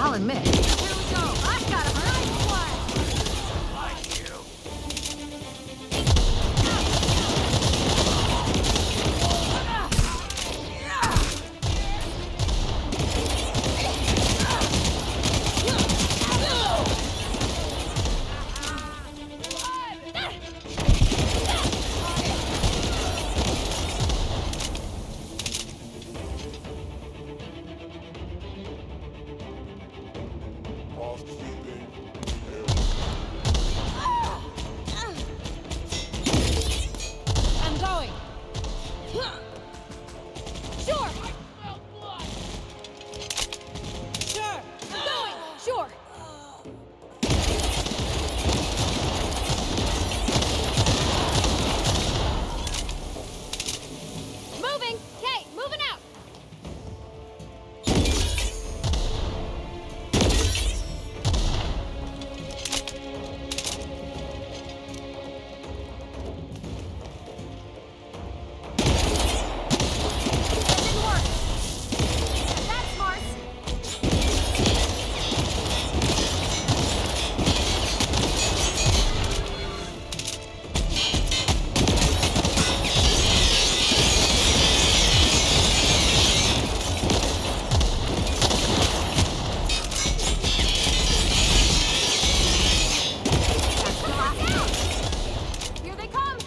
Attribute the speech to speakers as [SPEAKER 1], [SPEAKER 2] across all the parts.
[SPEAKER 1] I'll admit.
[SPEAKER 2] Here we go. I've got a nice one. I'm going. Sure. Sure. I'm going. Sure. Moving. Okay, moving out. That didn't work. That's smart. Here they come.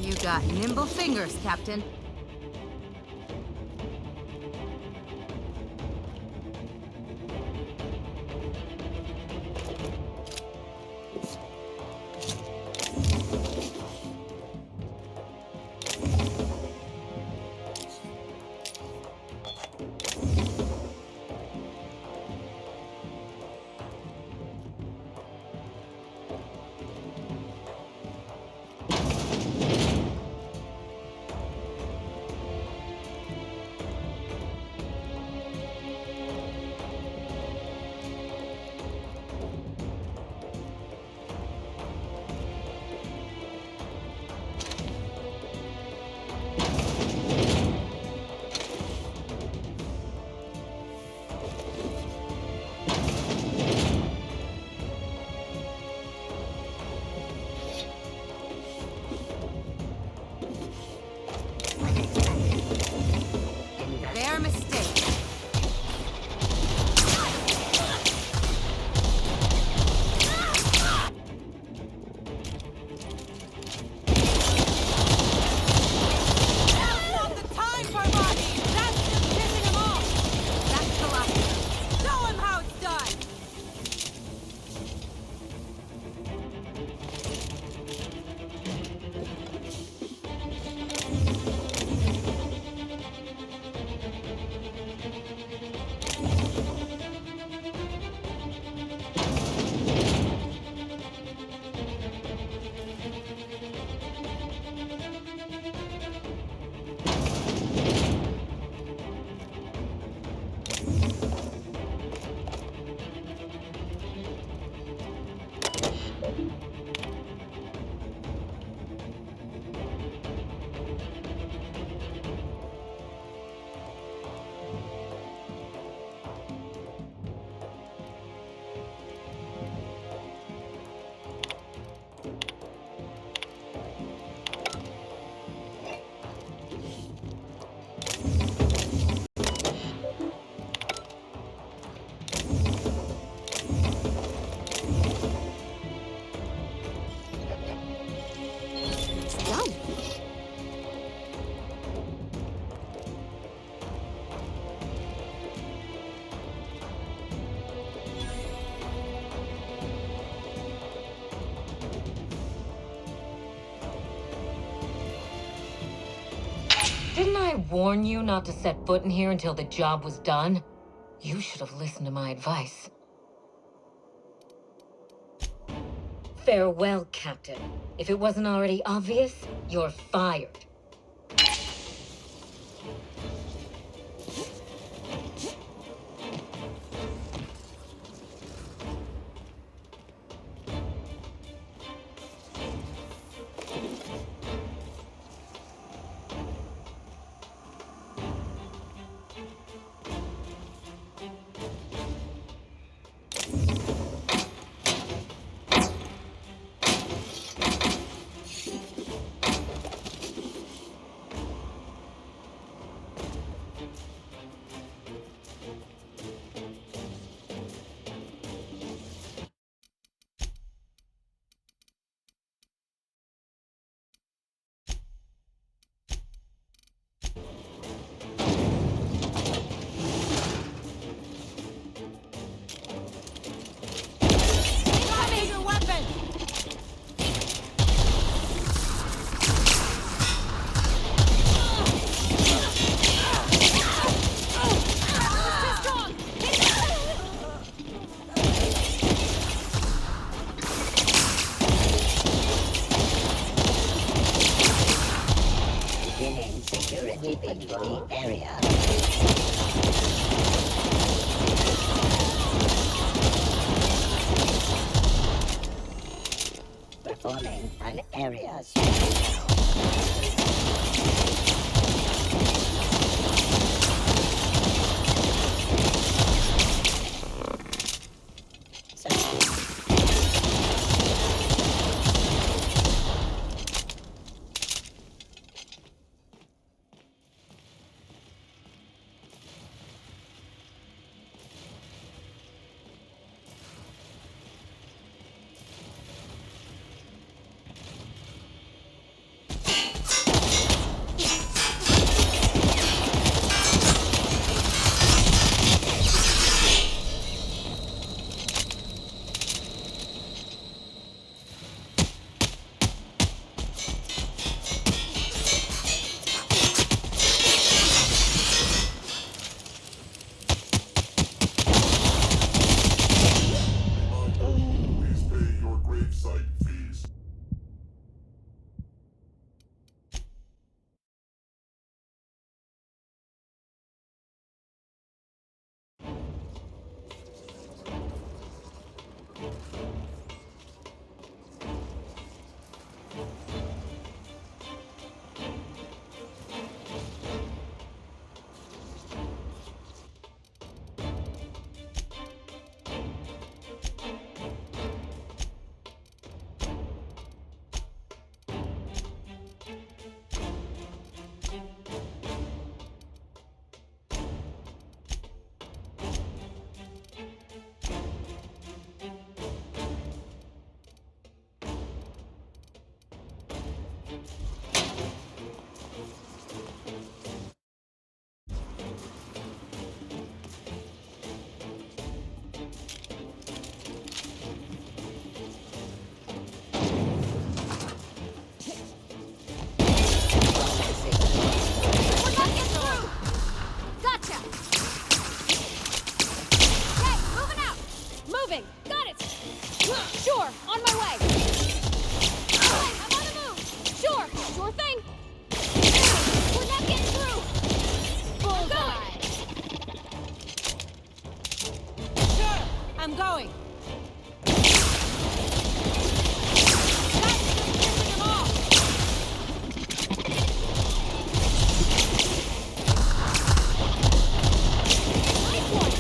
[SPEAKER 1] You got nimble fingers, Captain.
[SPEAKER 3] I warn you not to set foot in here until the job was done? You should have listened to my advice. Farewell, Captain. If it wasn't already obvious, you're fired.
[SPEAKER 2] Your weapon! Too strong!
[SPEAKER 4] Beginning security patrol area. Performing an area
[SPEAKER 5] Please pay your gravesite fees.
[SPEAKER 2] We're not getting through! Gotcha! Okay, moving out! Moving! Got it! Sure, on my way! Alright, I'm on the move! Sure thing! We're not getting through! Bullseye! Sure, I'm going! That's pissing them off! Nice one!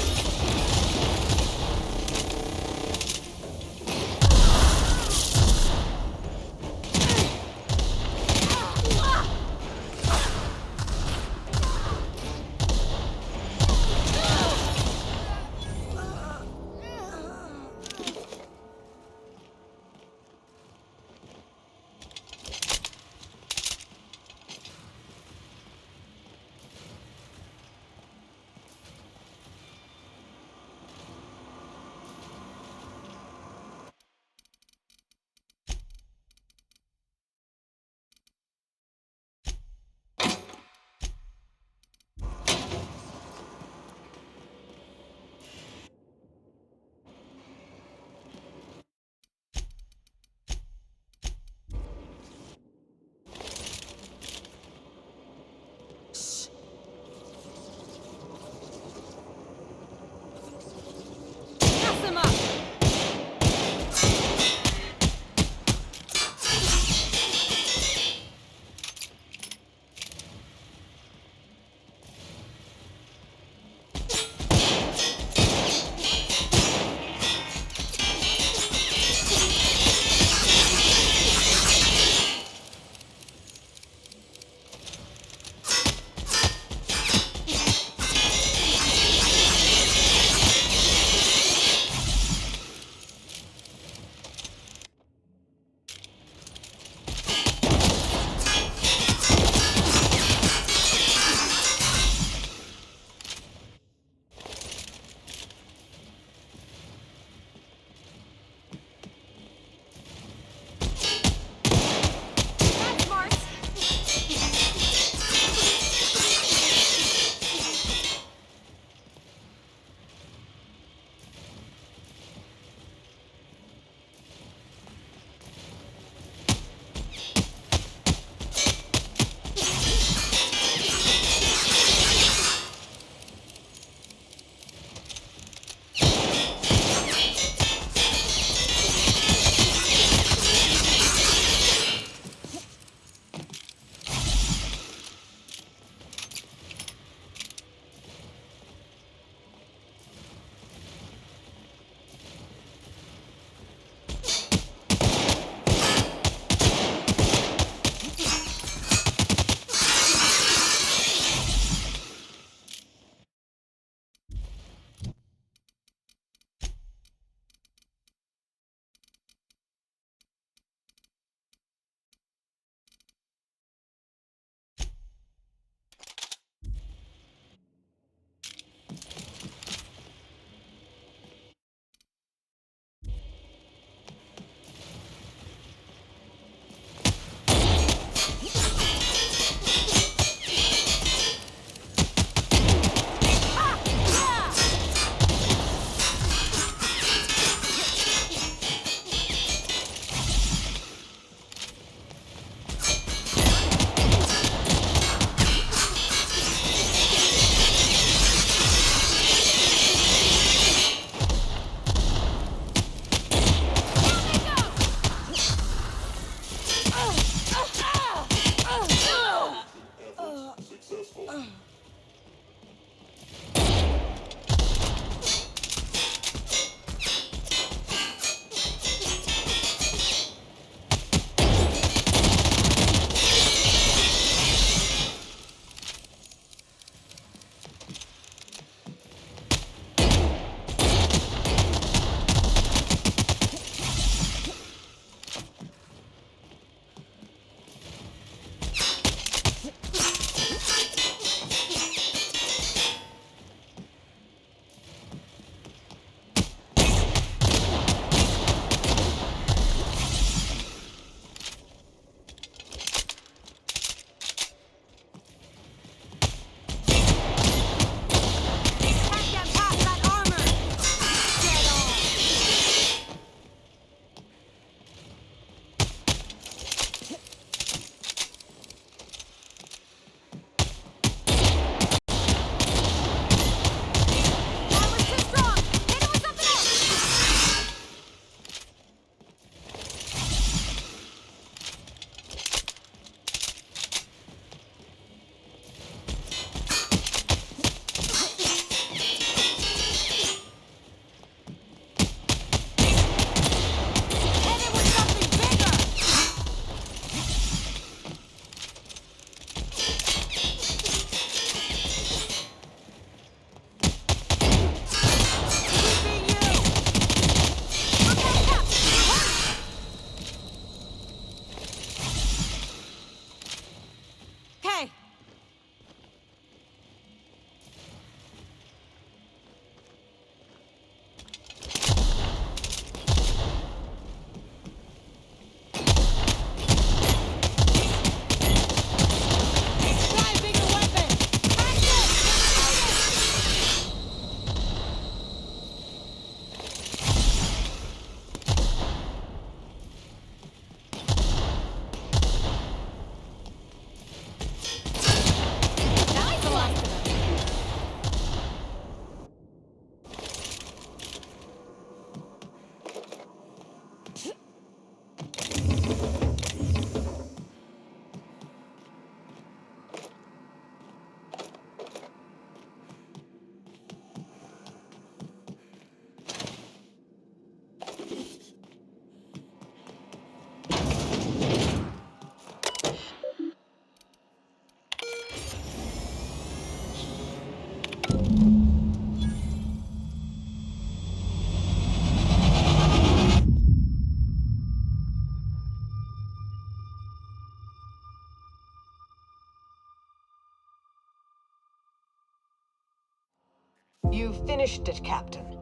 [SPEAKER 6] You've finished it, Captain.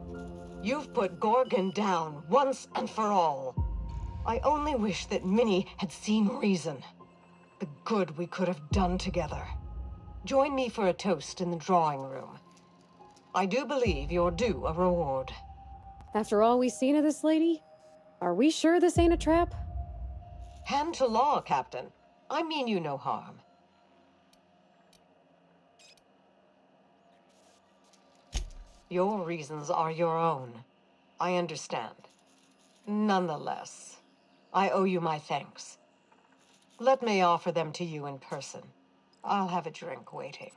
[SPEAKER 6] You've put Gorgon down once and for all. I only wish that Minnie had seen reason. The good we could have done together. Join me for a toast in the drawing room. I do believe you're due a reward.
[SPEAKER 2] After all we've seen of this lady, are we sure this ain't a trap?
[SPEAKER 6] Hand to law, Captain. I mean you no harm. Your reasons are your own. I understand. Nonetheless, I owe you my thanks. Let me offer them to you in person. I'll have a drink waiting.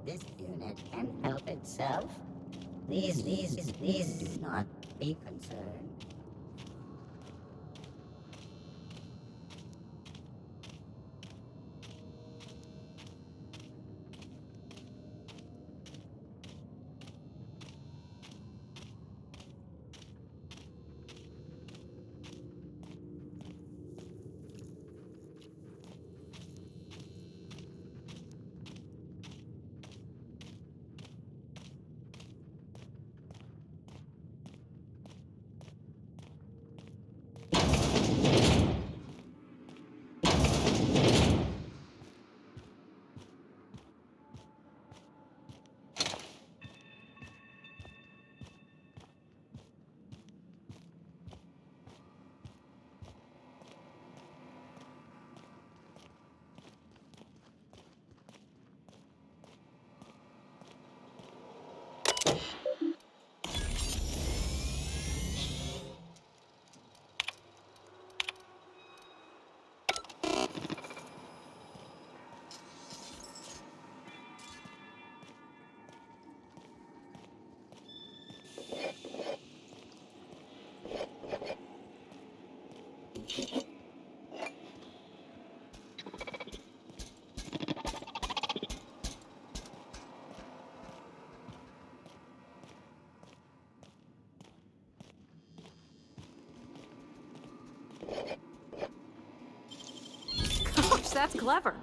[SPEAKER 4] This unit can help itself. These do not be concerned.
[SPEAKER 1] Gosh, that's clever.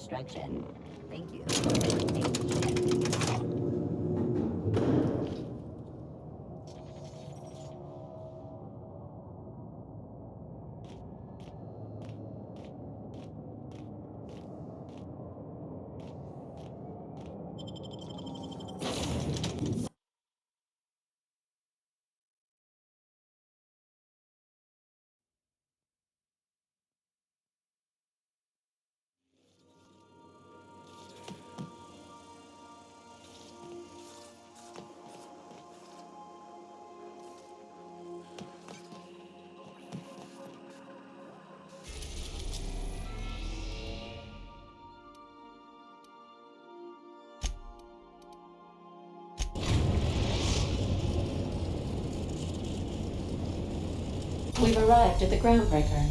[SPEAKER 4] destruction. Thank you for your patience.
[SPEAKER 7] We've arrived at the Groundbreaker.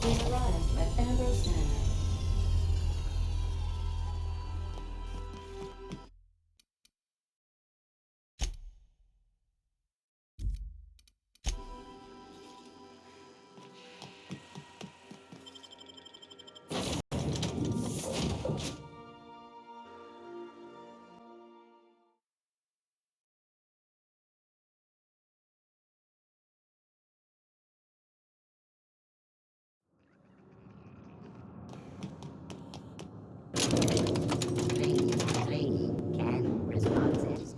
[SPEAKER 7] We've arrived at Ambrose Manor.
[SPEAKER 4] Three canned responses.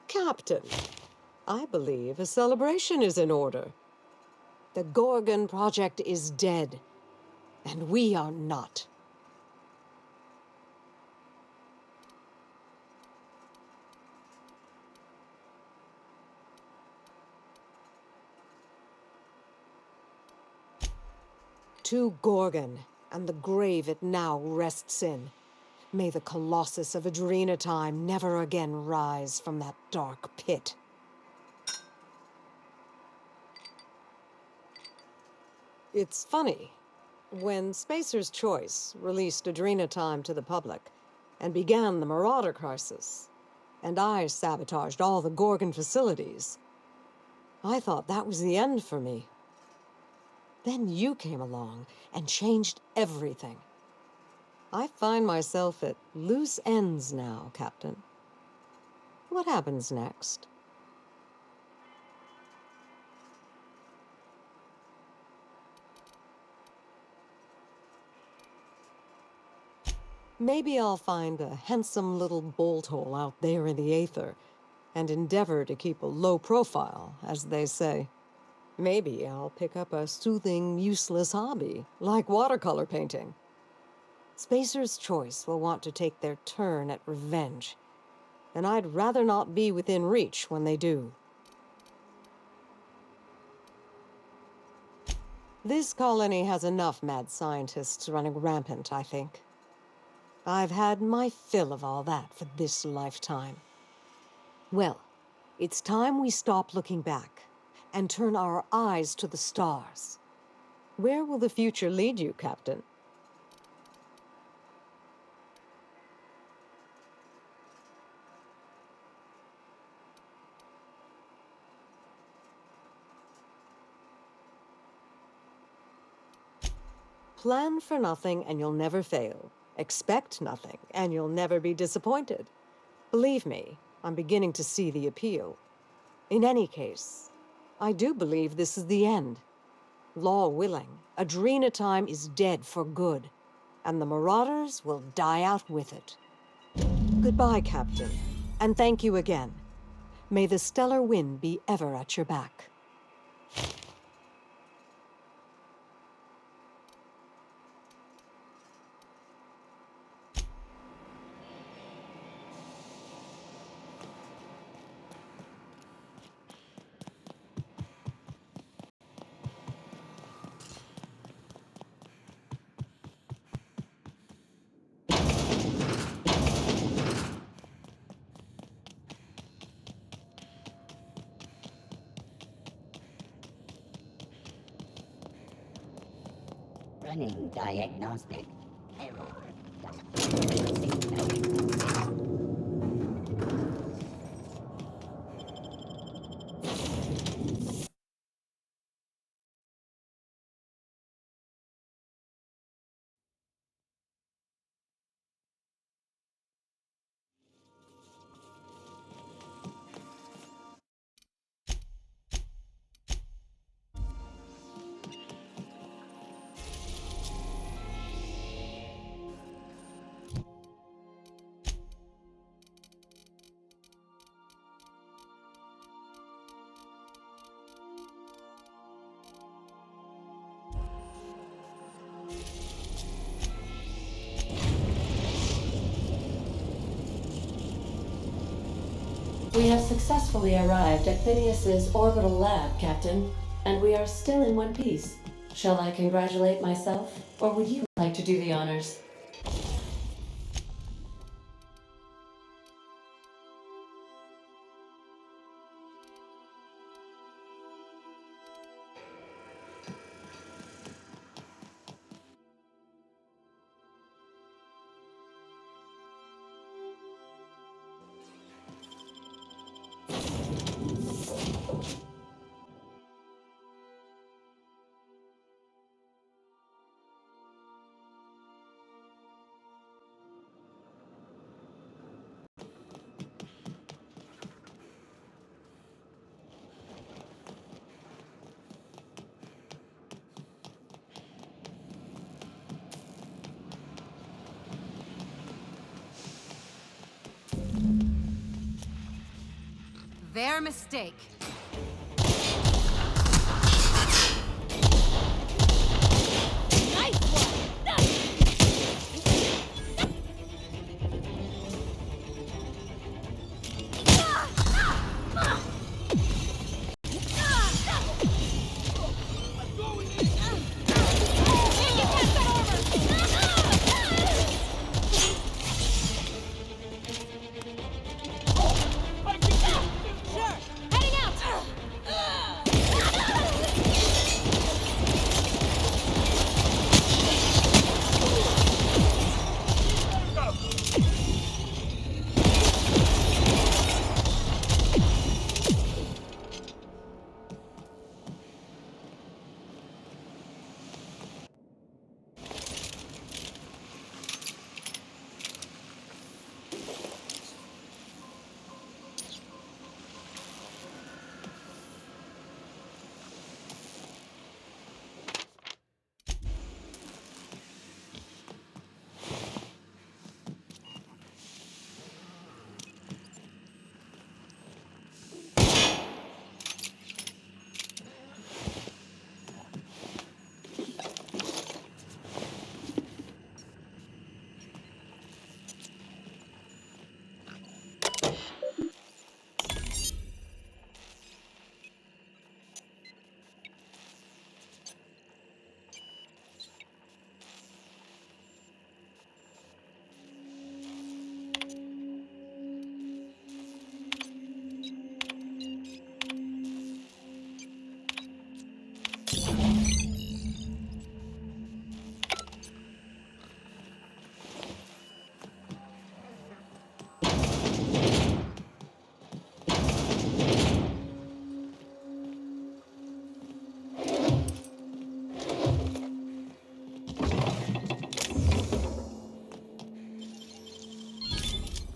[SPEAKER 6] Captain, I believe a celebration is in order. The Gorgon Project is dead, and we are not. To Gorgon, and the grave it now rests in. May the Colossus of Adrenatime never again rise from that dark pit. It's funny. When Spacer's Choice released Adrenatime to the public and began the Marauder crisis, and I sabotaged all the Gorgon facilities, I thought that was the end for me. Then you came along and changed everything. I find myself at loose ends now, Captain. What happens next? Maybe I'll find a handsome little bolt hole out there in the aether and endeavor to keep a low profile, as they say. Maybe I'll pick up a soothing, useless hobby, like watercolor painting. Spacer's Choice will want to take their turn at revenge, and I'd rather not be within reach when they do. This colony has enough mad scientists running rampant, I think. I've had my fill of all that for this lifetime. Well, it's time we stop looking back and turn our eyes to the stars. Where will the future lead you, Captain? Plan for nothing and you'll never fail. Expect nothing and you'll never be disappointed. Believe me, I'm beginning to see the appeal. In any case, I do believe this is the end. Law willing, Adrenatime is dead for good, and the Marauders will die out with it. Goodbye, Captain, and thank you again. May the stellar wind be ever at your back.
[SPEAKER 4] Running diagnostic. Error.
[SPEAKER 7] We have successfully arrived at Phineas's orbital lab, Captain, and we are still in one piece. Shall I congratulate myself, or would you like to do the honors?
[SPEAKER 1] Their mistake.
[SPEAKER 2] Nice one! Nice! Sure, heading out!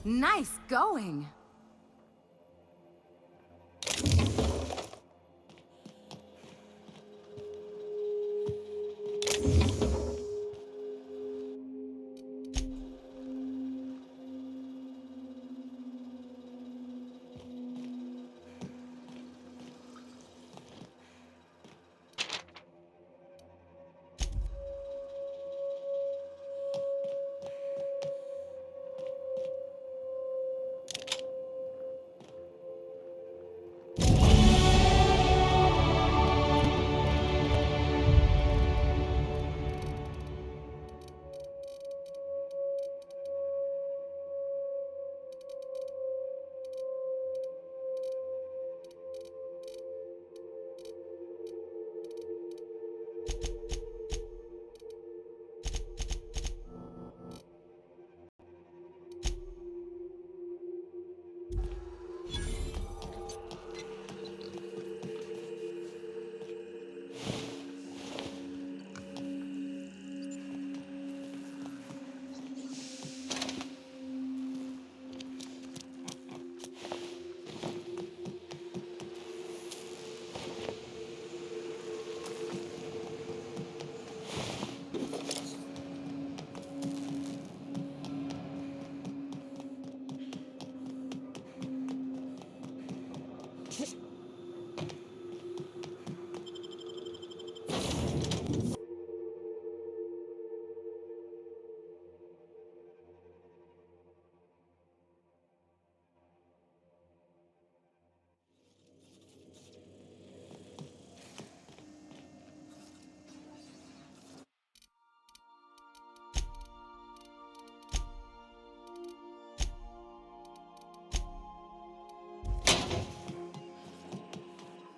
[SPEAKER 1] Nice going.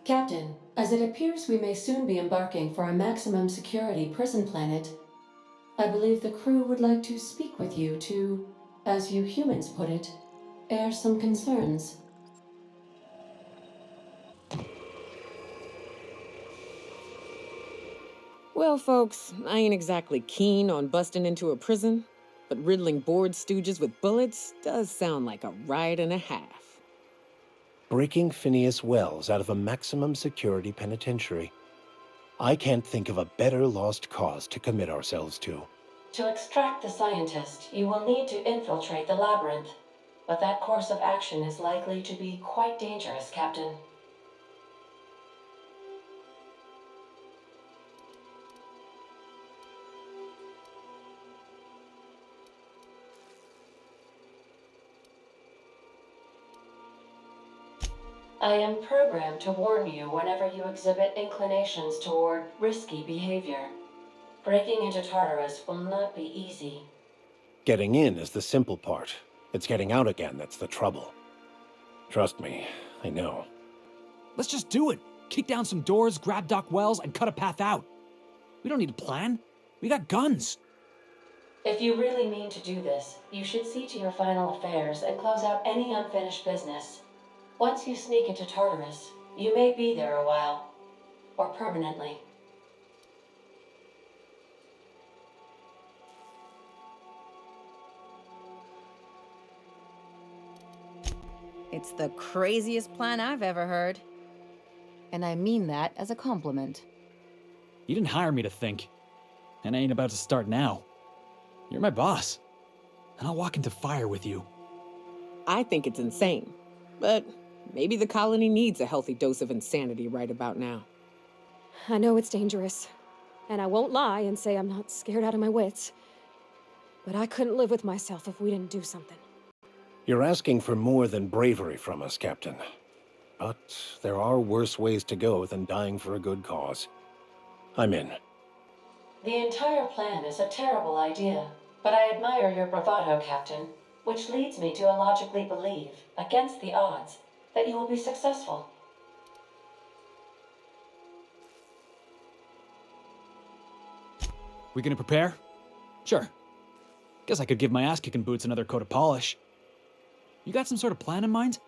[SPEAKER 7] Captain, as it appears we may soon be embarking for a maximum security prison planet, I believe the crew would like to speak with you to, as you humans put it, air some concerns.
[SPEAKER 8] Well, folks, I ain't exactly keen on busting into a prison, but riddling bored stooges with bullets does sound like a ride and a half.
[SPEAKER 9] Breaking Phineas Wells out of a maximum security penitentiary. I can't think of a better lost cause to commit ourselves to.
[SPEAKER 7] To extract the scientist, you will need to infiltrate the labyrinth, but that course of action is likely to be quite dangerous, Captain. I am programmed to warn you whenever you exhibit inclinations toward risky behavior. Breaking into Tartarus will not be easy.
[SPEAKER 9] Getting in is the simple part. It's getting out again that's the trouble. Trust me, I know.
[SPEAKER 10] Let's just do it. Kick down some doors, grab Doc Wells, and cut a path out. We don't need a plan. We got guns.
[SPEAKER 7] If you really mean to do this, you should see to your final affairs and close out any unfinished business. Once you sneak into Tartarus, you may be there a while. Or permanently.
[SPEAKER 4] It's the craziest plan I've ever heard. And I mean that as a compliment.
[SPEAKER 10] You didn't hire me to think. And I ain't about to start now. You're my boss. And I'll walk into fire with you.
[SPEAKER 8] I think it's insane, but maybe the colony needs a healthy dose of insanity right about now.
[SPEAKER 2] I know it's dangerous, and I won't lie and say I'm not scared out of my wits. But I couldn't live with myself if we didn't do something.
[SPEAKER 9] You're asking for more than bravery from us, Captain. But there are worse ways to go than dying for a good cause. I'm in.
[SPEAKER 7] The entire plan is a terrible idea, but I admire your bravado, Captain, which leads me to illogically believe, against the odds, that you will be successful.
[SPEAKER 10] We gonna prepare? Sure. Guess I could give my ass-kicking boots another coat of polish. You got some sort of plan in mind?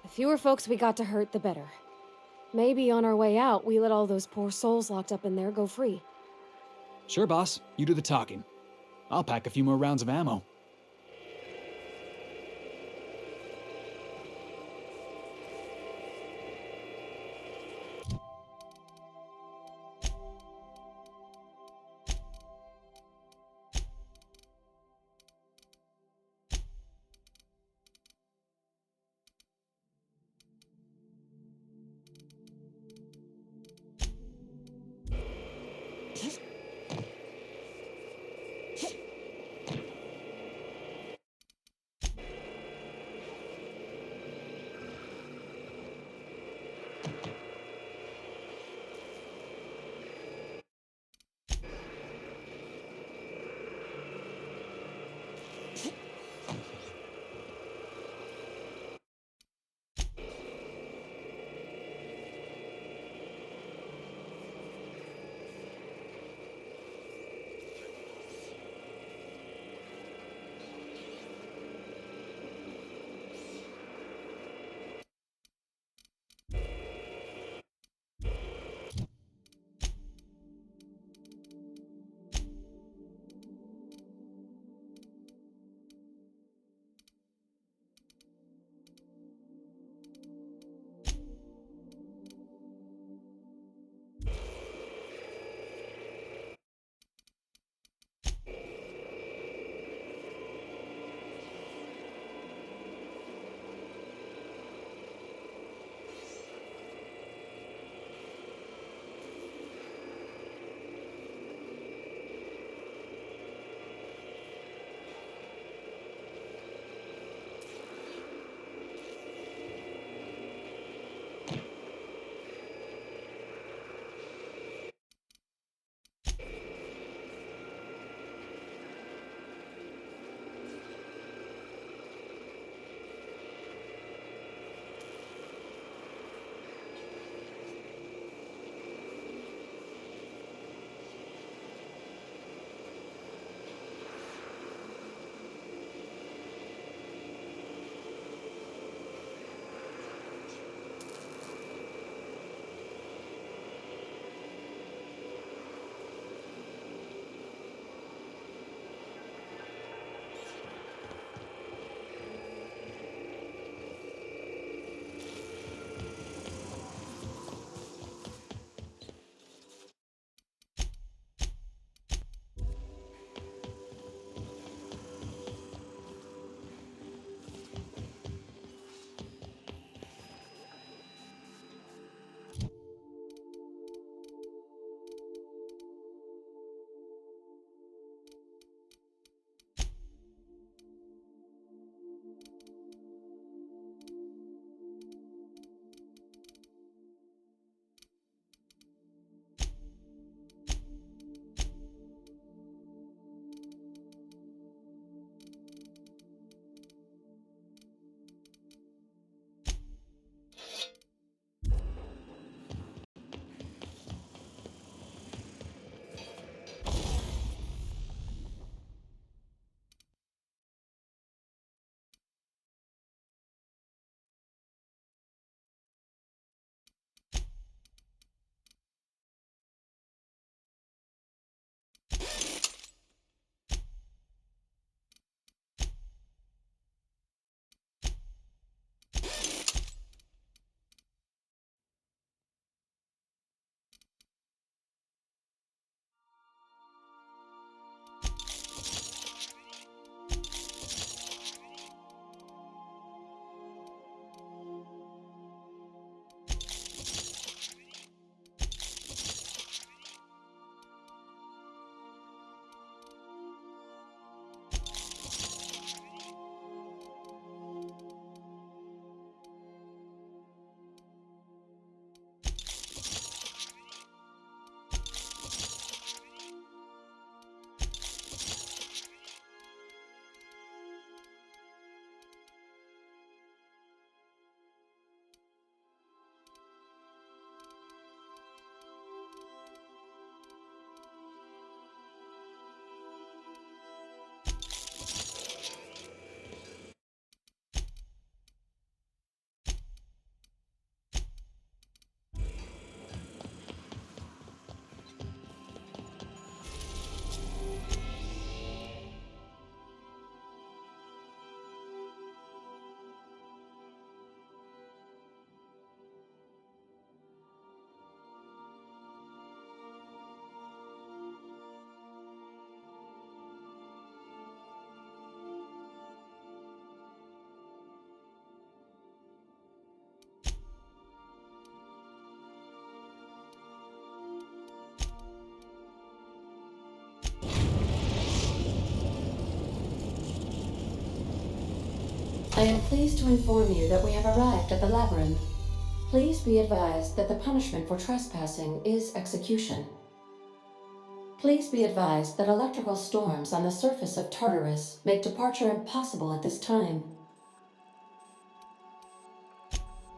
[SPEAKER 2] The fewer folks we got to hurt, the better. Maybe on our way out, we let all those poor souls locked up in there go free.
[SPEAKER 10] Sure, boss. You do the talking. I'll pack a few more rounds of ammo.
[SPEAKER 7] I am pleased to inform you that we have arrived at the labyrinth. Please be advised that the punishment for trespassing is execution. Please be advised that electrical storms on the surface of Tartarus make departure impossible at this time.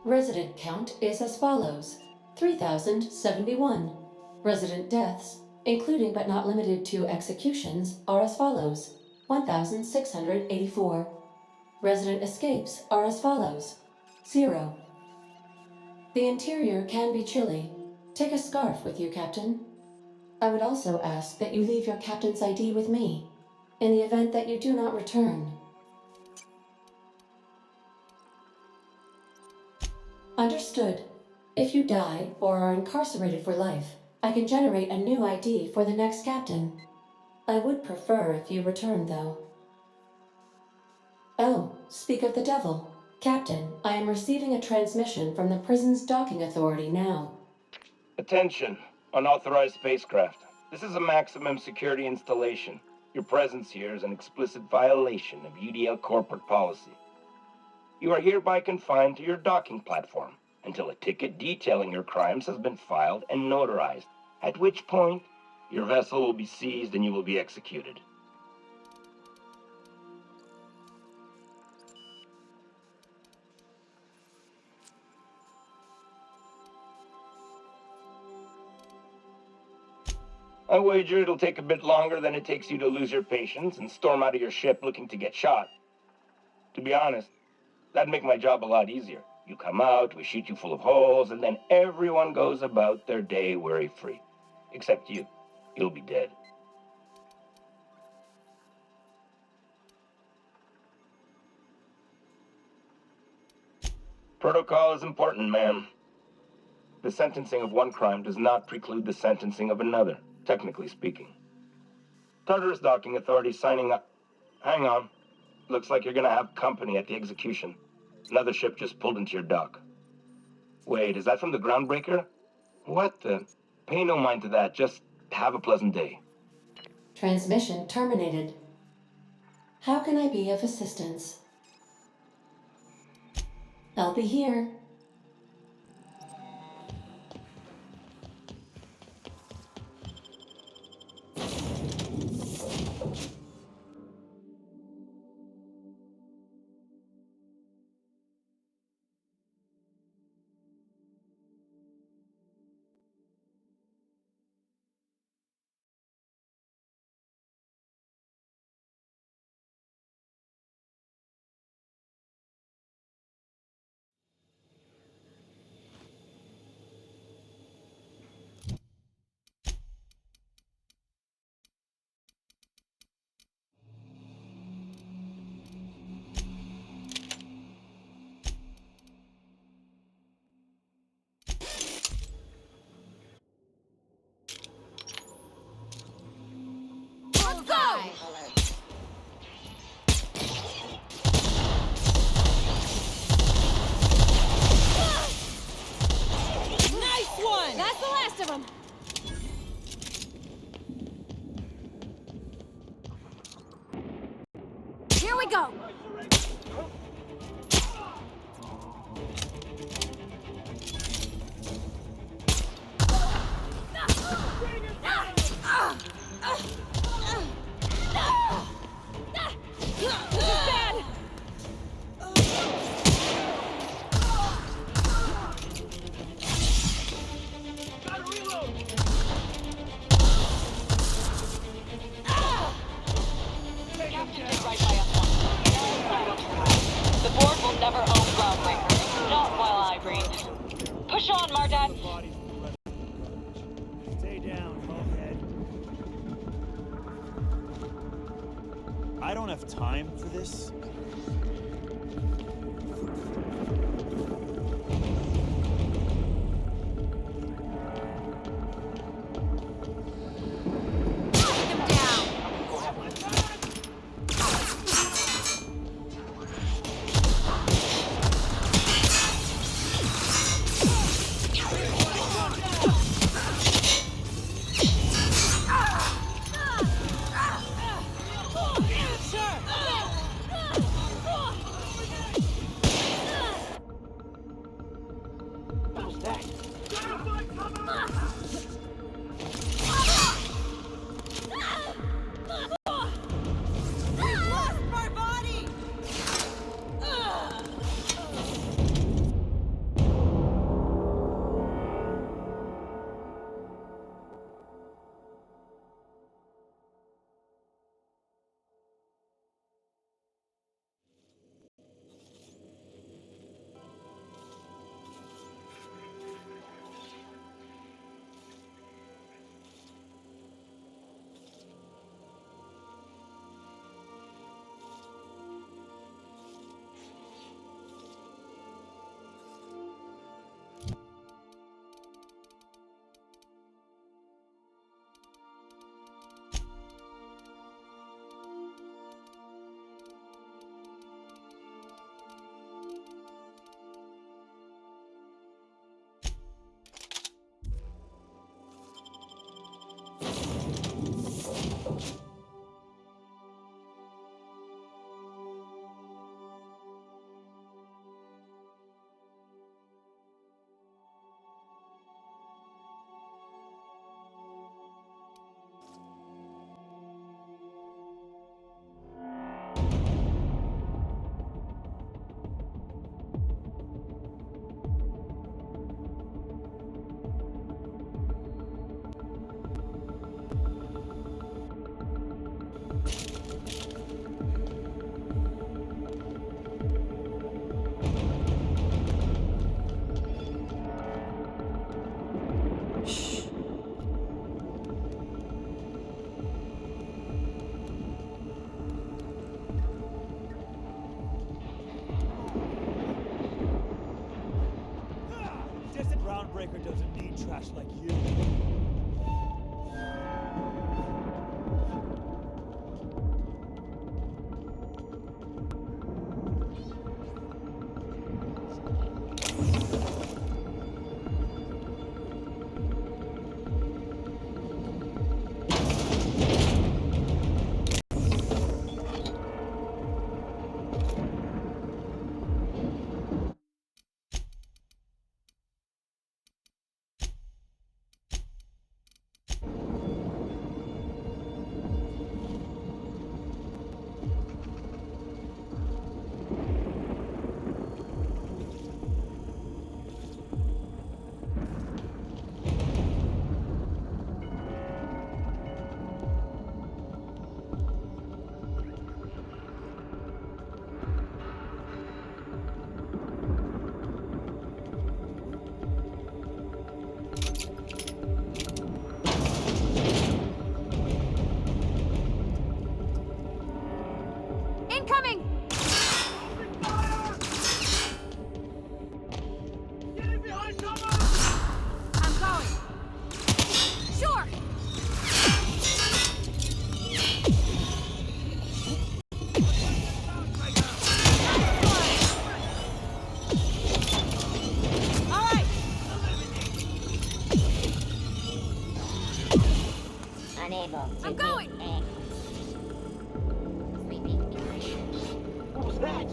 [SPEAKER 7] Resident count is as follows: 3,071. Resident deaths, including but not limited to executions, are as follows: 1,684. Resident escapes are as follows: 0. The interior can be chilly. Take a scarf with you, Captain. I would also ask that you leave your captain's ID with me, in the event that you do not return. Understood. If you die or are incarcerated for life, I can generate a new ID for the next captain. I would prefer if you return, though. Oh, speak of the devil. Captain, I am receiving a transmission from the prison's docking authority now.
[SPEAKER 11] Attention, unauthorized spacecraft. This is a maximum security installation. Your presence here is an explicit violation of UDL corporate policy. You are hereby confined to your docking platform until a ticket detailing your crimes has been filed and notarized, at which point your vessel will be seized and you will be executed. I wager it'll take a bit longer than it takes you to lose your patience and storm out of your ship looking to get shot. To be honest, that'd make my job a lot easier. You come out, we shoot you full of holes, and then everyone goes about their day worry-free. Except you. You'll be dead. Protocol is important, ma'am. The sentencing of one crime does not preclude the sentencing of another, technically speaking. Tartarus Docking Authority signing up. Hang on. Looks like you're gonna have company at the execution. Another ship just pulled into your dock. Wait, is that from the Groundbreaker? What the? Pay no mind to that. Just have a pleasant day.
[SPEAKER 7] Transmission terminated. How can I be of assistance? I'll be here.
[SPEAKER 2] That's the last of them! Here we go! This is bad!
[SPEAKER 3] The board will never own Groundbreaker. Not while I breathe. Push on, Mardat.
[SPEAKER 12] Stay down, Hellhead. I don't have time for this. Distant Groundbreaker doesn't need trash like you.
[SPEAKER 2] Incoming! I'm going. Sure. All right.
[SPEAKER 13] Unable to
[SPEAKER 2] I'm going.
[SPEAKER 13] What was that?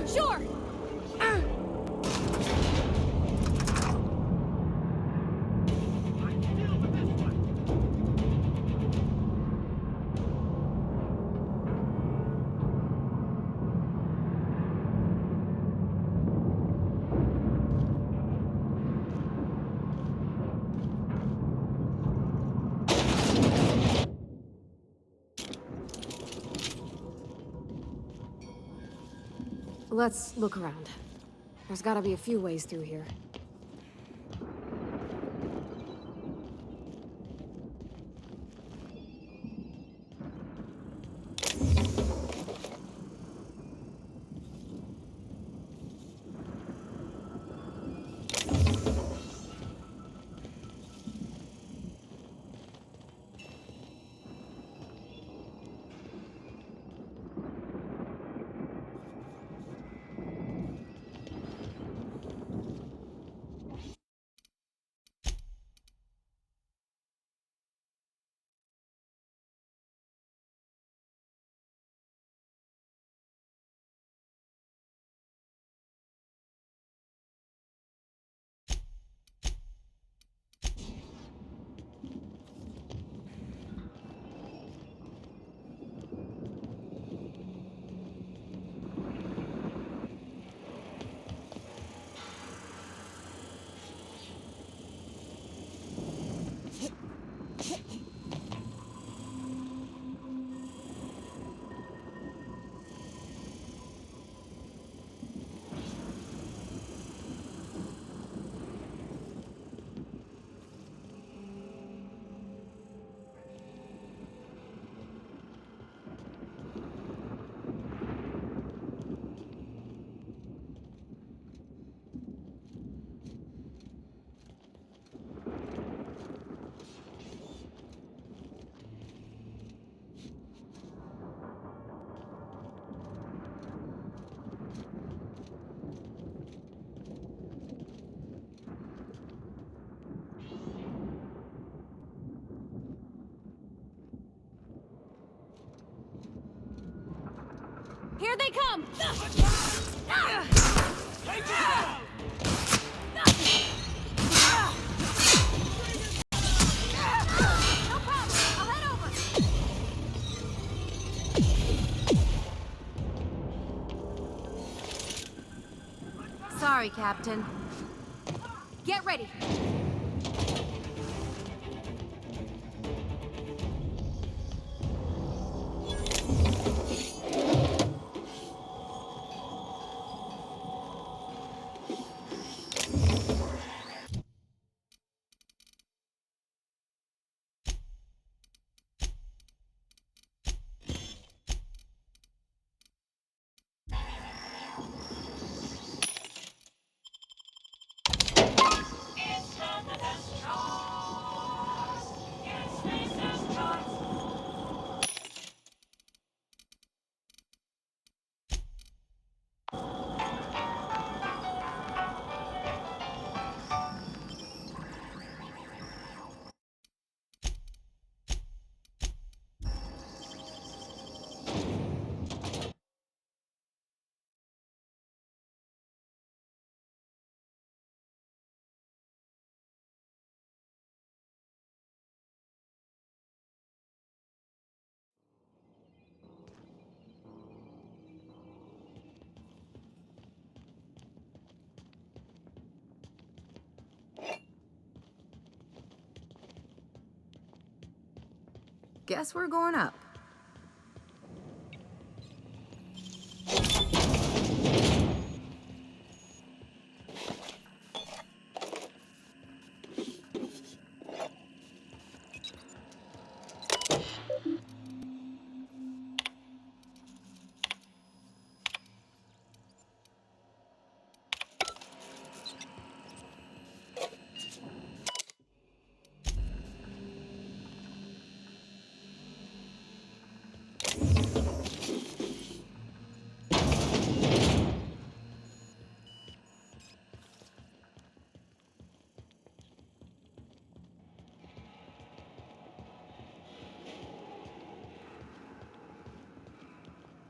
[SPEAKER 2] Sure.
[SPEAKER 14] Let's look around. There's gotta be a few ways through here.
[SPEAKER 2] Here they come! No problem. I'll head over.
[SPEAKER 1] Sorry, Captain.
[SPEAKER 14] Get ready.
[SPEAKER 4] Guess we're going up.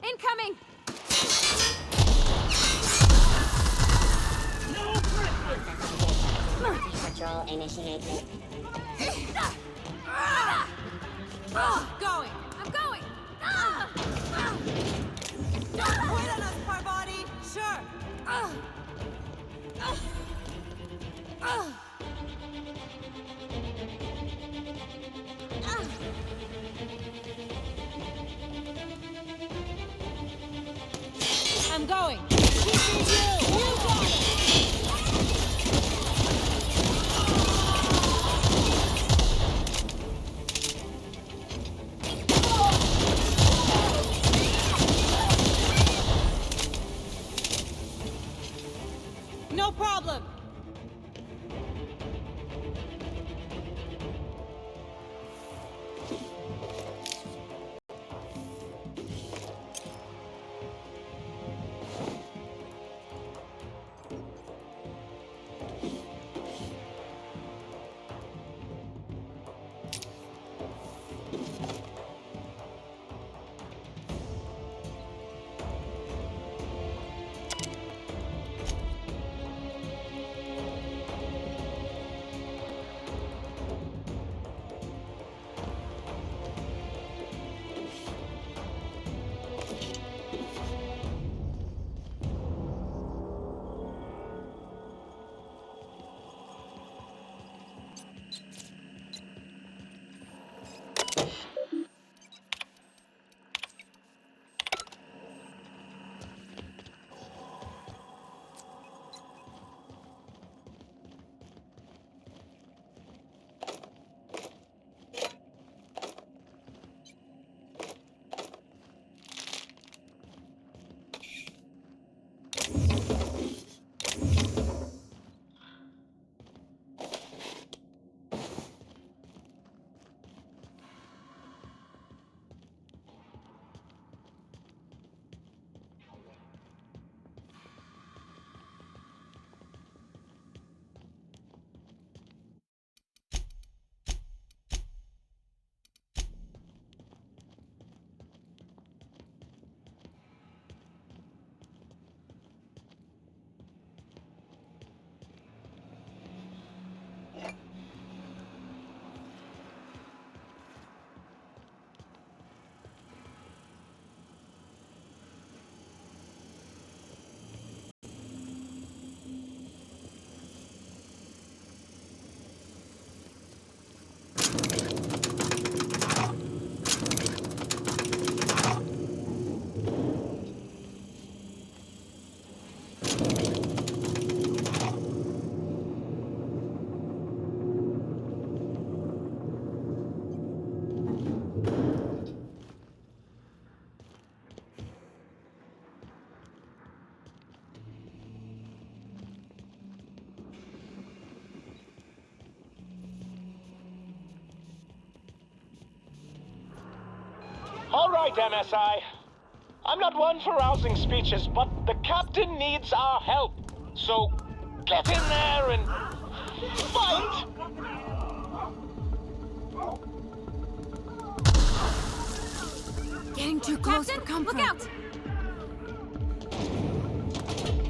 [SPEAKER 14] Incoming!
[SPEAKER 13] Patrol initiated.
[SPEAKER 1] Going!
[SPEAKER 14] I'm going!
[SPEAKER 1] Quit on us, Parvati! Sure! I'm going! No problem!
[SPEAKER 15] right, MSI. I'm not one for rousing speeches, but the captain needs our help. So, get in there and fight!
[SPEAKER 14] Getting too close for
[SPEAKER 2] Captain,
[SPEAKER 14] comfort.
[SPEAKER 2] look out!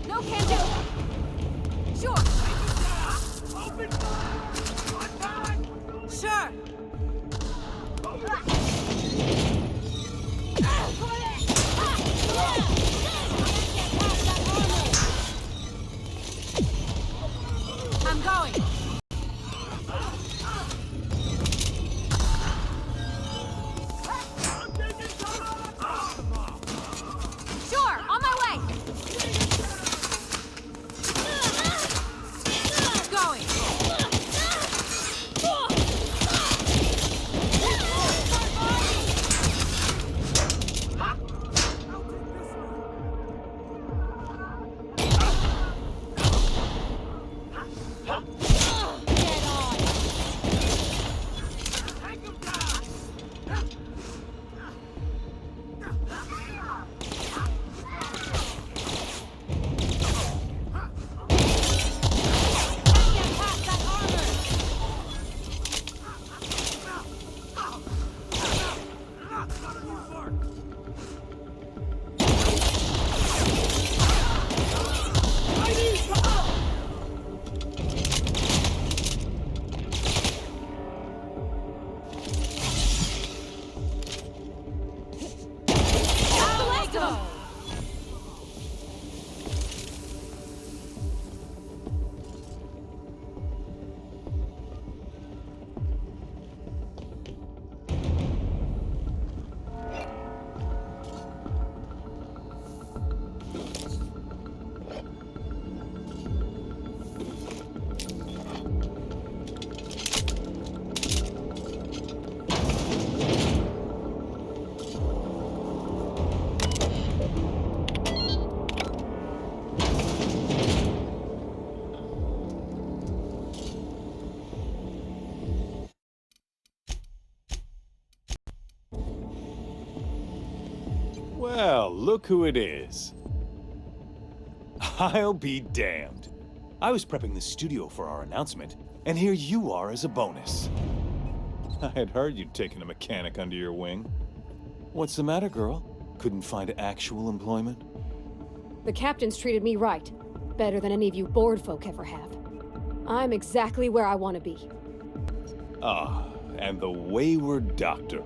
[SPEAKER 2] No can do. Sure.
[SPEAKER 1] Sure. I'm going.
[SPEAKER 2] Sure, on my way.
[SPEAKER 1] Going.
[SPEAKER 12] Well, look who it is. I'll be damned. I was prepping the studio for our announcement, and here you are as a bonus. I had heard you'd taken a mechanic under your wing. What's the matter, girl? Couldn't find actual employment?
[SPEAKER 14] The captain's treated me right. Better than any of you bored folk ever have. I'm exactly where I want to be.
[SPEAKER 12] Ah, and the wayward doctor.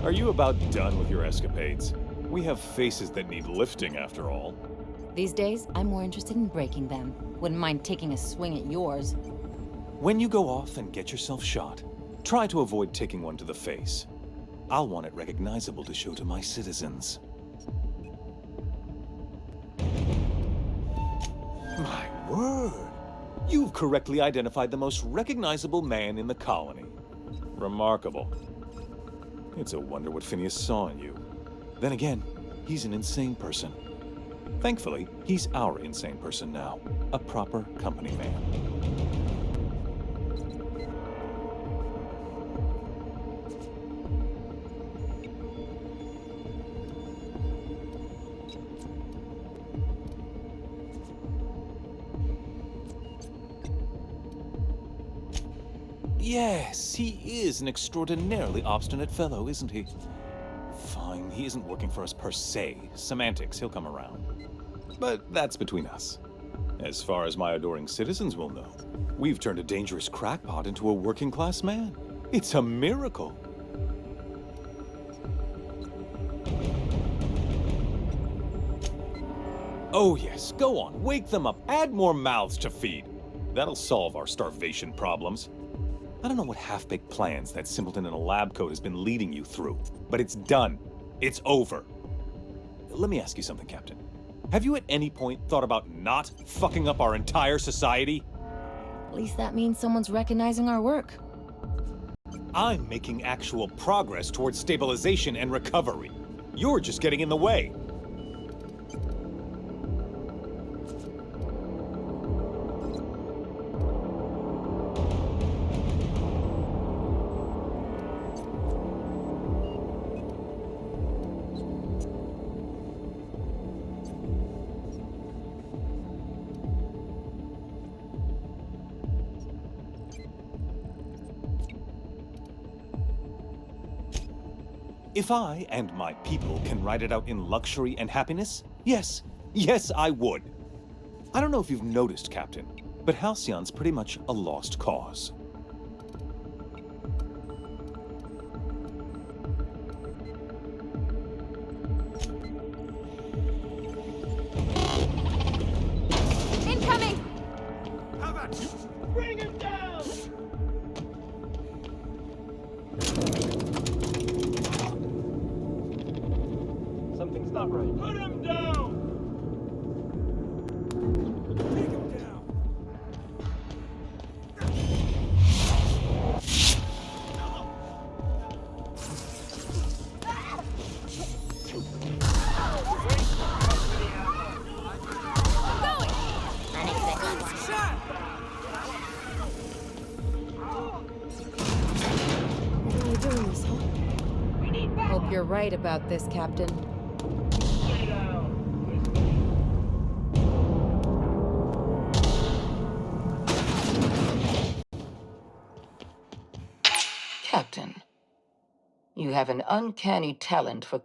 [SPEAKER 12] Are you about done with your escapades? We have faces that need lifting, after all.
[SPEAKER 4] These days, I'm more interested in breaking them. Wouldn't mind taking a swing at yours.
[SPEAKER 12] When you go off and get yourself shot, try to avoid taking one to the face. I'll want it recognizable to show to my citizens. My word! You've correctly identified the most recognizable man in the colony. Remarkable. It's a wonder what Phineas saw in you. Then again, he's an insane person. Thankfully, he's our insane person now. A proper company man. Yes, he is an extraordinarily obstinate fellow, isn't he? Fine, he isn't working for us per se. Semantics, he'll come around. But that's between us. As far as my adoring citizens will know, we've turned a dangerous crackpot into a working-class man. It's a miracle. Oh yes, go on, wake them up, add more mouths to feed. That'll solve our starvation problems. I don't know what half-baked plans that simpleton in a lab coat has been leading you through, but it's done. It's over. Let me ask you something, Captain. Have you at any point thought about not fucking up our entire society?
[SPEAKER 4] At least that means someone's recognizing our work.
[SPEAKER 12] I'm making actual progress towards stabilization and recovery. You're just getting in the way. If I and my people can ride it out in luxury and happiness, yes, yes, I would. I don't know if you've noticed, Captain, but Halcyon's pretty much a lost cause.
[SPEAKER 2] Incoming!
[SPEAKER 15] How about you? Bring him down!
[SPEAKER 11] Something's not right.
[SPEAKER 15] Put him down! Take him down!
[SPEAKER 4] What are you doing this, huh? Hope you're right about this, Captain.
[SPEAKER 3] Captain, you have an uncanny talent for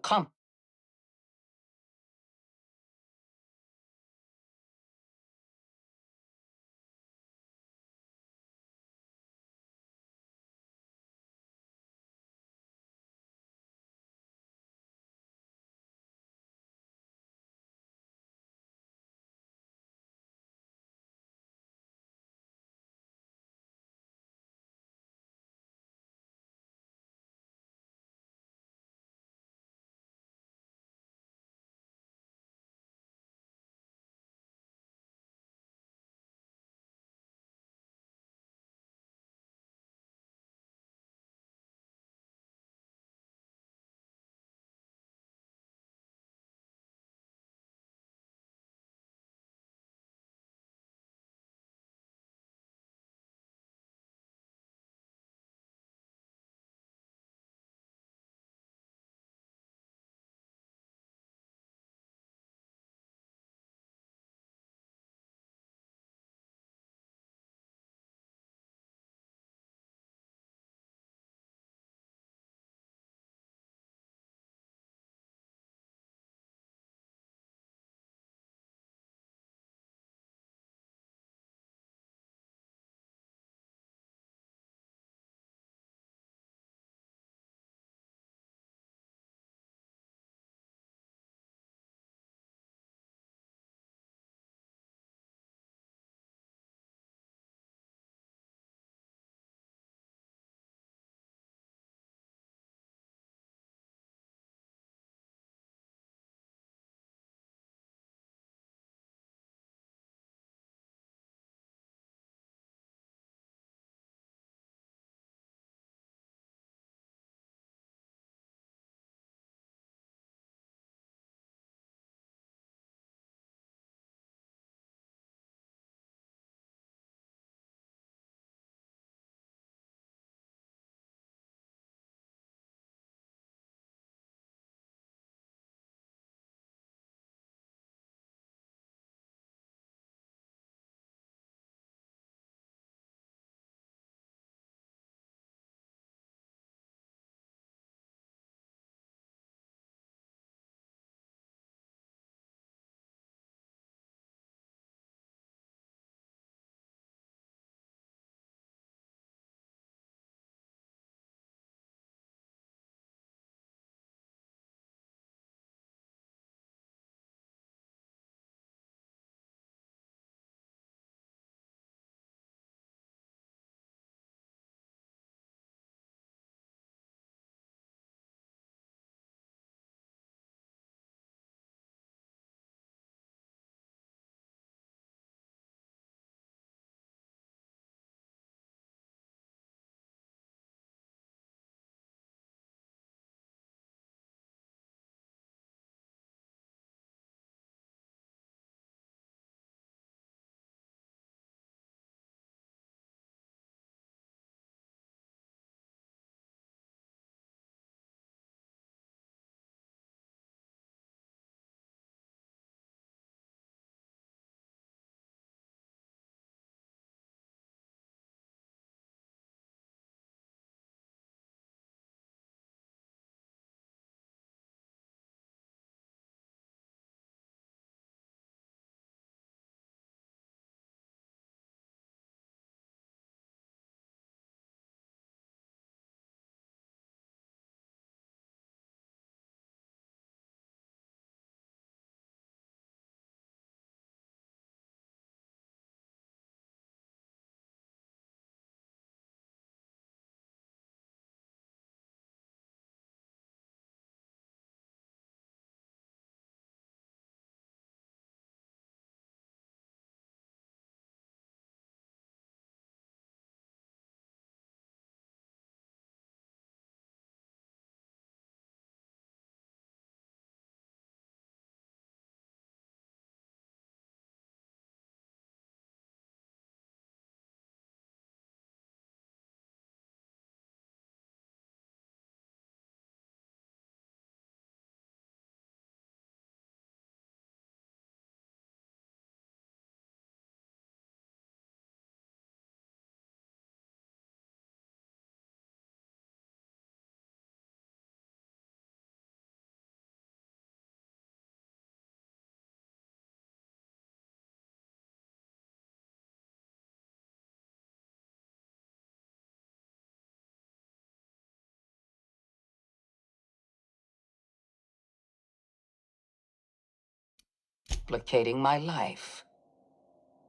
[SPEAKER 16] complicating my life.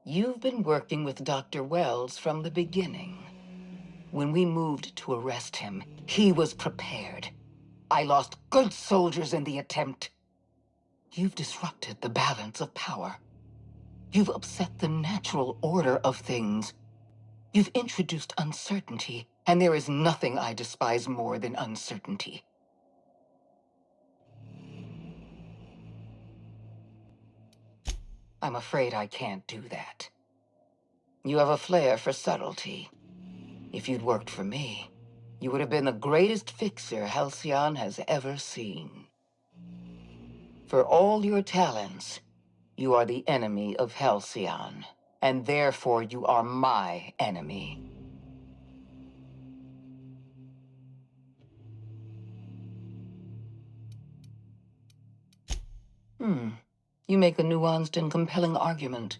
[SPEAKER 16] You've been working with Dr. Wells from the beginning. When we moved to arrest him, he was prepared. I lost good soldiers in the attempt. You've disrupted the balance of power. You've upset the natural order of things. You've introduced uncertainty, and there is nothing I despise more than uncertainty. I'm afraid I can't do that. You have a flair for subtlety. If you'd worked for me, you would have been the greatest fixer Halcyon has ever seen. For all your talents, you are the enemy of Halcyon, and therefore you are my enemy. You make a nuanced and compelling argument.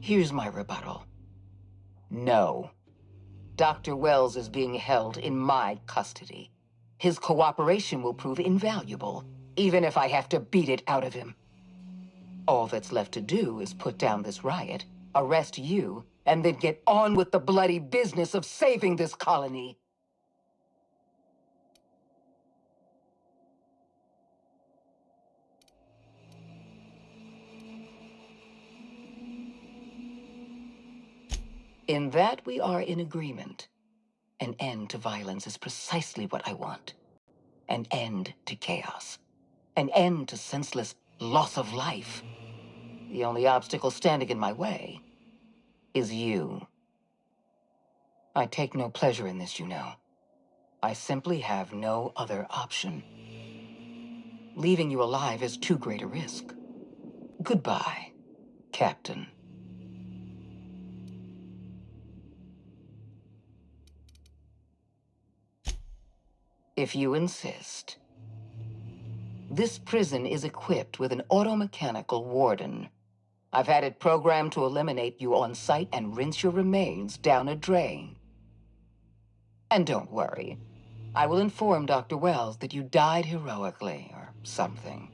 [SPEAKER 16] Here's my rebuttal. No. Dr. Wells is being held in my custody. His cooperation will prove invaluable, even if I have to beat it out of him. All that's left to do is put down this riot, arrest you, and then get on with the bloody business of saving this colony. In that we are in agreement. An end to violence is precisely what I want. An end to chaos. An end to senseless loss of life. The only obstacle standing in my way is you. I take no pleasure in this, you know. I simply have no other option. Leaving you alive is too great a risk. Goodbye, Captain. If you insist. This prison is equipped with an automechanical warden. I've had it programmed to eliminate you on sight and rinse your remains down a drain. And don't worry. I will inform Dr. Wells that you died heroically or something.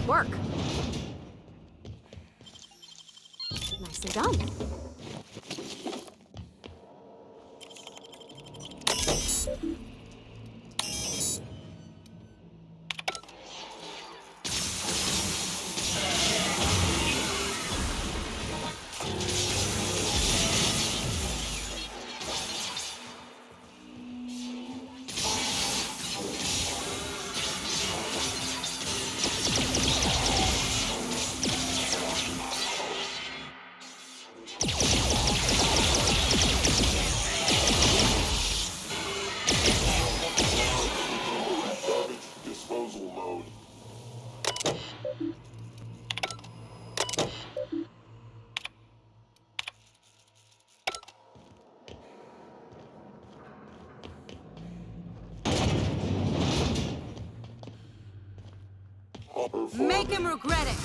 [SPEAKER 14] Great work. Nicely done.
[SPEAKER 5] Disposal mode.
[SPEAKER 1] Make him regret it.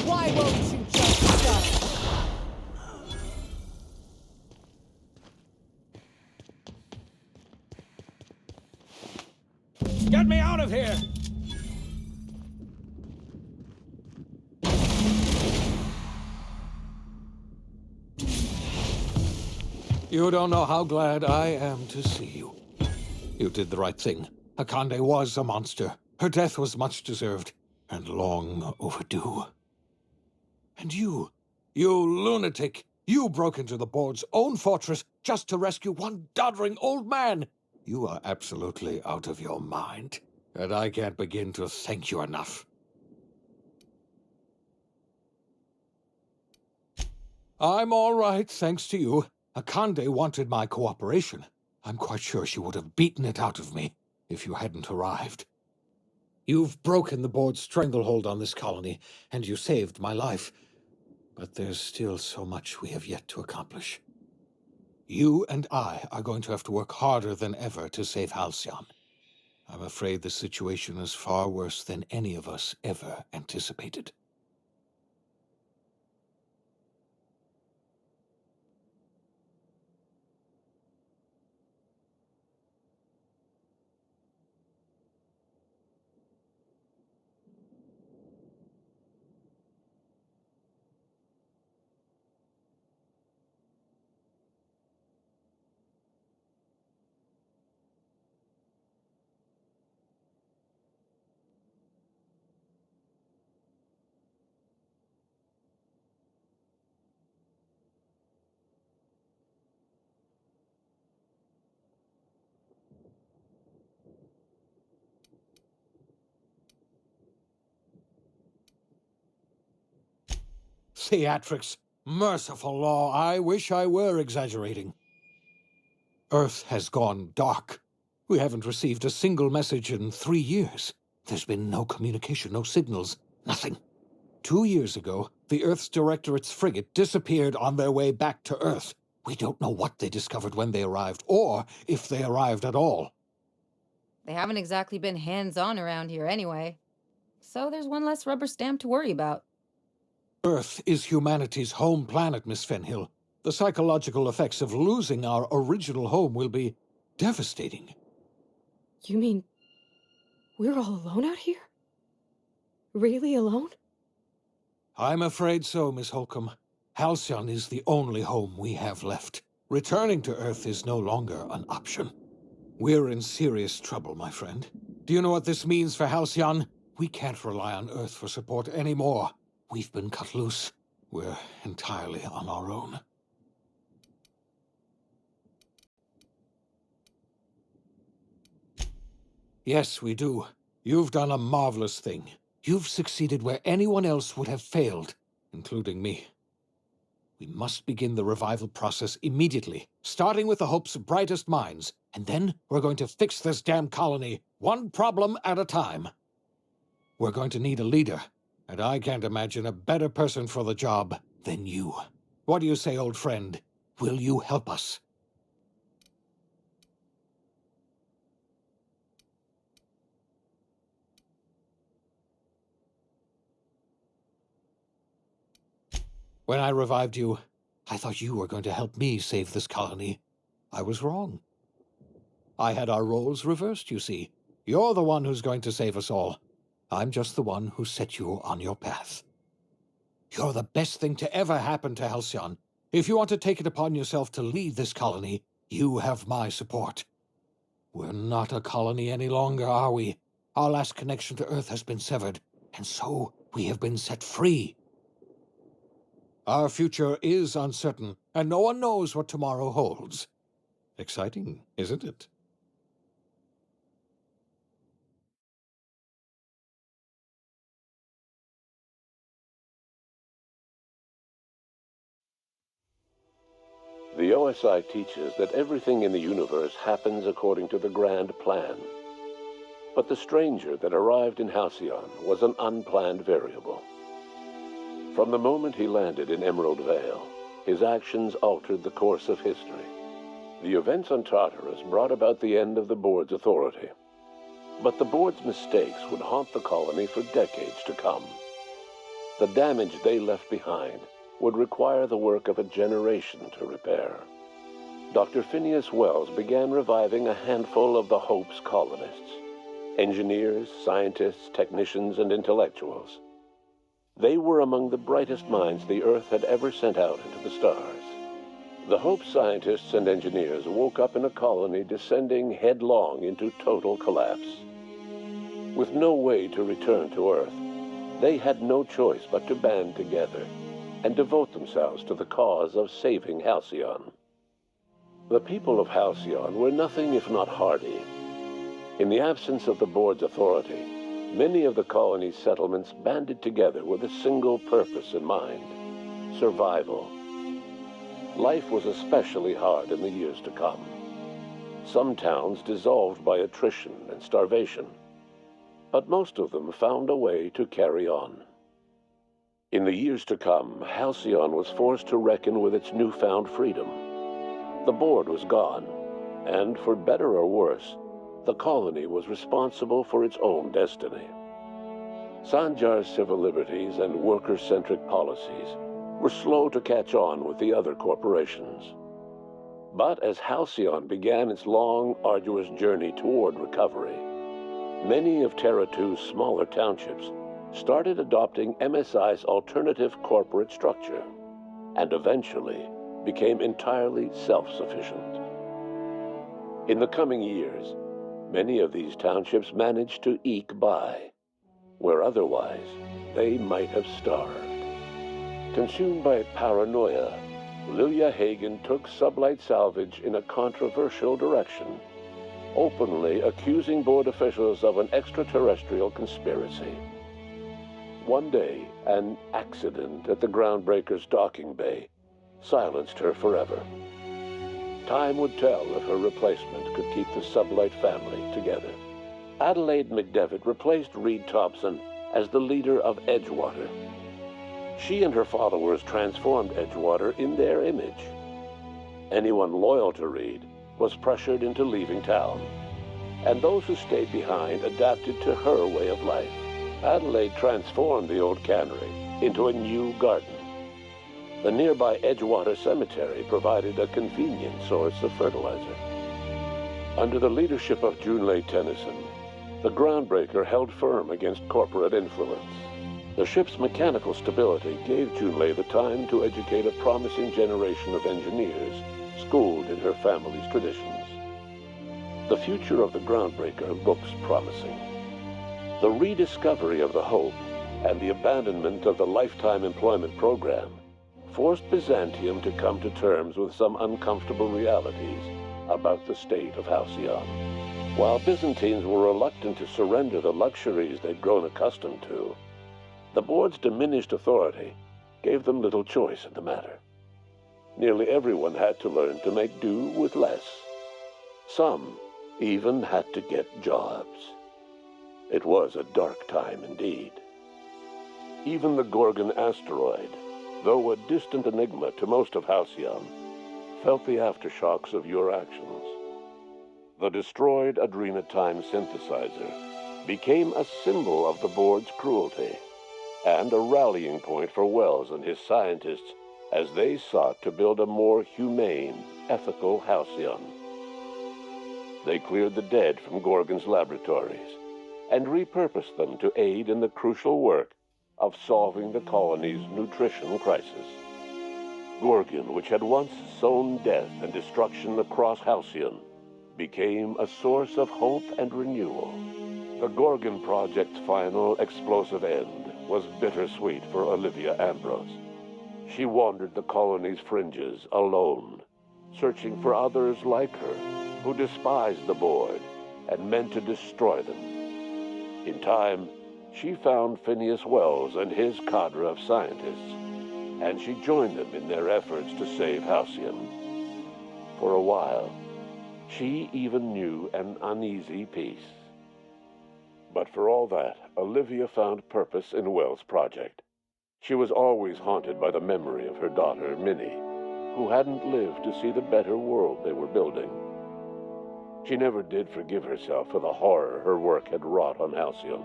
[SPEAKER 8] Why won't you just stop?
[SPEAKER 9] Get me out of here!
[SPEAKER 17] You don't know how glad I am to see you. You did the right thing. Akande was a monster. Her death was much deserved, and long overdue. And you lunatic, you broke into the board's own fortress just to rescue one doddering old man. You are absolutely out of your mind, and I can't begin to thank you enough. I'm all right, thanks to you. Akande wanted my cooperation. I'm quite sure she would have beaten it out of me if you hadn't arrived. You've broken the board's stranglehold on this colony, and you saved my life. But there's still so much we have yet to accomplish. You and I are going to have to work harder than ever to save Halcyon. I'm afraid the situation is far worse than any of us ever anticipated. Theatrics. Merciful law, I wish I were exaggerating. Earth has gone dark. We haven't received a single message in 3 years. There's been no communication, no signals, nothing. 2 years ago, the Earth's Directorate's frigate disappeared on their way back to Earth. We don't know what they discovered when they arrived, or if they arrived at all.
[SPEAKER 4] They haven't exactly been hands-on around here anyway. So there's one less rubber stamp to worry about.
[SPEAKER 17] Earth is humanity's home planet, Miss Fenhill. The psychological effects of losing our original home will be devastating.
[SPEAKER 14] You mean we're all alone out here? Really alone?
[SPEAKER 17] I'm afraid so, Miss Holcomb. Halcyon is the only home we have left. Returning to Earth is no longer an option. We're in serious trouble, my friend. Do you know what this means for Halcyon? We can't rely on Earth for support anymore. We've been cut loose. We're entirely on our own. Yes, we do. You've done a marvelous thing. You've succeeded where anyone else would have failed, including me. We must begin the revival process immediately, starting with the Hope's brightest minds, and then we're going to fix this damn colony, one problem at a time. We're going to need a leader, and I can't imagine a better person for the job than you. What do you say, old friend? Will you help us? When I revived you, I thought you were going to help me save this colony. I was wrong. I had our roles reversed, you see. You're the one who's going to save us all. I'm just the one who set you on your path. You're the best thing to ever happen to Halcyon. If you want to take it upon yourself to lead this colony, you have my support. We're not a colony any longer, are we? Our last connection to Earth has been severed, and so we have been set free. Our future is uncertain, and no one knows what tomorrow holds. Exciting, isn't it?
[SPEAKER 18] The OSI teaches that everything in the universe happens according to the grand plan. But the stranger that arrived in Halcyon was an unplanned variable. From the moment he landed in Emerald Vale, his actions altered the course of history. The events on Tartarus brought about the end of the Board's authority. But the Board's mistakes would haunt the colony for decades to come. The damage they left behind would require the work of a generation to repair. Dr. Phineas Wells began reviving a handful of the Hope's colonists. Engineers, scientists, technicians, and intellectuals. They were among the brightest minds the Earth had ever sent out into the stars. The Hope scientists and engineers woke up in a colony descending headlong into total collapse. With no way to return to Earth, they had no choice but to band together and devote themselves to the cause of saving Halcyon. The people of Halcyon were nothing if not hardy. In the absence of the Board's authority, many of the colony's settlements banded together with a single purpose in mind: survival. Life was especially hard in the years to come. Some towns dissolved by attrition and starvation, but most of them found a way to carry on. In the years to come, Halcyon was forced to reckon with its newfound freedom. The Board was gone, and for better or worse, the colony was responsible for its own destiny. Sanjar's civil liberties and worker-centric policies were slow to catch on with the other corporations. But as Halcyon began its long, arduous journey toward recovery, many of Terra 2's smaller townships started adopting MSI's alternative corporate structure, and eventually became entirely self-sufficient. In the coming years, many of these townships managed to eke by, where otherwise they might have starved. Consumed by paranoia, Lilia Hagen took Sublight Salvage in a controversial direction, openly accusing Board officials of an extraterrestrial conspiracy. one day, an accident at the Groundbreaker's docking bay silenced her forever. Time would tell if her replacement could keep the Sublight family together. Adelaide McDevitt replaced Reed Thompson as the leader of Edgewater. She and her followers transformed Edgewater in their image. Anyone loyal to Reed was pressured into leaving town, and those who stayed behind adapted to her way of life. Adelaide transformed the old cannery into a new garden. The nearby Edgewater Cemetery provided a convenient source of fertilizer. Under the leadership of Junlei Tennyson, the Groundbreaker held firm against corporate influence. The ship's mechanical stability gave Junlei the time to educate a promising generation of engineers schooled in her family's traditions. The future of the Groundbreaker looks promising. The rediscovery of the Hope and the abandonment of the Lifetime Employment Program forced Byzantium to come to terms with some uncomfortable realities about the state of Halcyon. While Byzantines were reluctant to surrender the luxuries they'd grown accustomed to, the board's diminished authority gave them little choice in the matter. Nearly everyone had to learn to make do with less. Some even had to get jobs. It was a dark time indeed. Even the Gorgon asteroid, though a distant enigma to most of Halcyon, felt the aftershocks of your actions. The destroyed Adrenatime synthesizer became a symbol of the board's cruelty, and a rallying point for Wells and his scientists as they sought to build a more humane, ethical Halcyon. They cleared the dead from Gorgon's laboratories and repurposed them to aid in the crucial work of solving the colony's nutrition crisis. Gorgon, which had once sown death and destruction across Halcyon, became a source of hope and renewal. The Gorgon Project's final explosive end was bittersweet for Olivia Ambrose. She wandered the colony's fringes alone, searching for others like her who despised the board and meant to destroy them. In time, she found Phineas Wells and his cadre of scientists, and she joined them in their efforts to save Halcyon. For a while, she even knew an uneasy peace. But for all that, Olivia found purpose in Wells' project. She was always haunted by the memory of her daughter, Minnie, who hadn't lived to see the better world they were building. She never did forgive herself for the horror her work had wrought on Halcyon,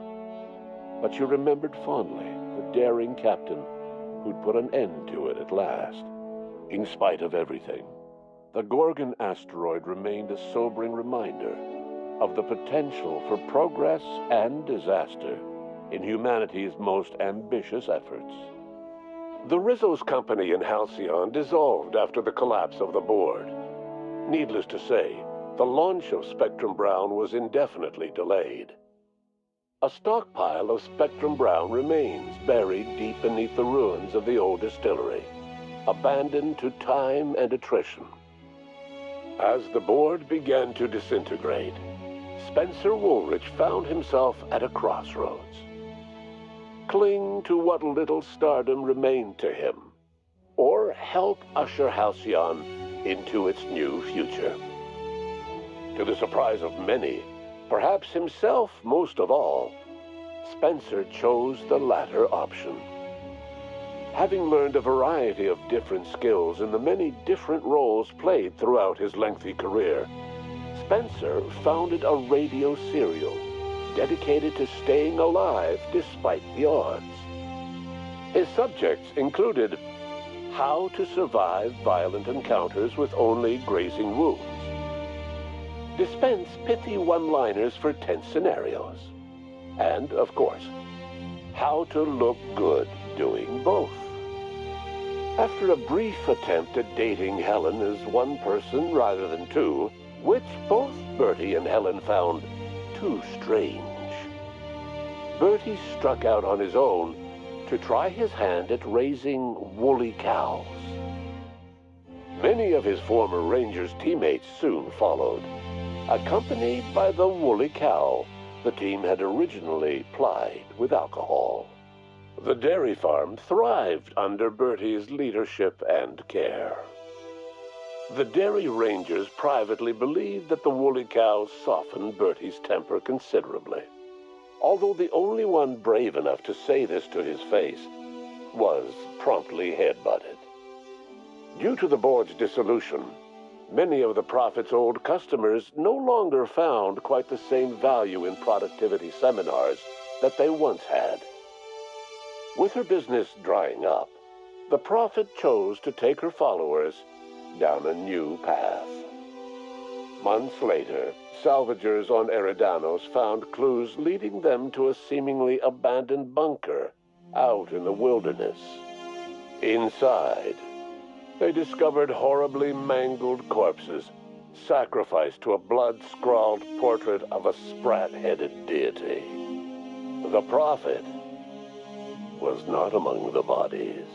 [SPEAKER 18] but she remembered fondly the daring captain who'd put an end to it at last. In spite of everything, the Gorgon asteroid remained a sobering reminder of the potential for progress and disaster in humanity's most ambitious efforts. The Rizzo's company in Halcyon dissolved after the collapse of the board. Needless to say, the launch of Spectrum Brown was indefinitely delayed. A stockpile of Spectrum Brown remains buried deep beneath the ruins of the old distillery, abandoned to time and attrition. As the board began to disintegrate, Spencer Woolrich found himself at a crossroads. Cling to what little stardom remained to him, or help usher Halcyon into its new future. To the surprise of many, perhaps himself most of all, Spencer chose the latter option. Having learned a variety of different skills in the many different roles played throughout his lengthy career, Spencer founded a radio serial dedicated to staying alive despite the odds. His subjects included how to survive violent encounters with only grazing wounds, dispense pithy one-liners for tense scenarios, and, of course, how to look good doing both. After a brief attempt at dating Helen as one person rather than two, which both Bertie and Helen found too strange, Bertie struck out on his own to try his hand at raising woolly cows. Many of his former Rangers teammates soon followed, accompanied by the woolly cow the team had originally plied with alcohol. The dairy farm thrived under Bertie's leadership and care. The dairy rangers privately believed that the woolly cows softened Bertie's temper considerably, although the only one brave enough to say this to his face was promptly headbutted. Due to the board's dissolution, many of the Prophet's old customers no longer found quite the same value in productivity seminars that they once had. With her business drying up, the Prophet chose to take her followers down a new path. Months later, salvagers on Eridanos found clues leading them to a seemingly abandoned bunker out in the wilderness. Inside, they discovered horribly mangled corpses, sacrificed to a blood-scrawled portrait of a sprat-headed deity. The Prophet was not among the bodies.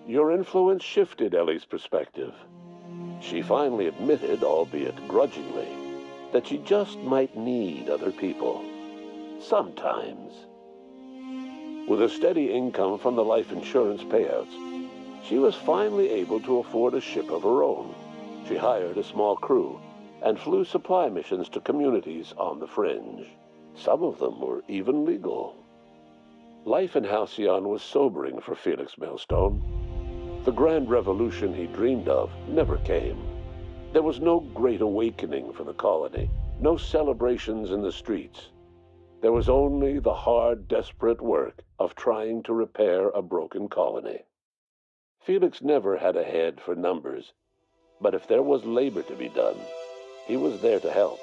[SPEAKER 18] Your influence shifted Ellie's perspective. She finally admitted, albeit grudgingly, that she just might need other people. Sometimes. With a steady income from the life insurance payouts, she was finally able to afford a ship of her own. She hired a small crew and flew supply missions to communities on the fringe. Some of them were even legal. Life in Halcyon was sobering for Felix Millstone. The grand revolution he dreamed of never came. There was no great awakening for the colony, no celebrations in the streets. There was only the hard, desperate work of trying to repair a broken colony. Felix never had a head for numbers, but if there was labor to be done, he was there to help.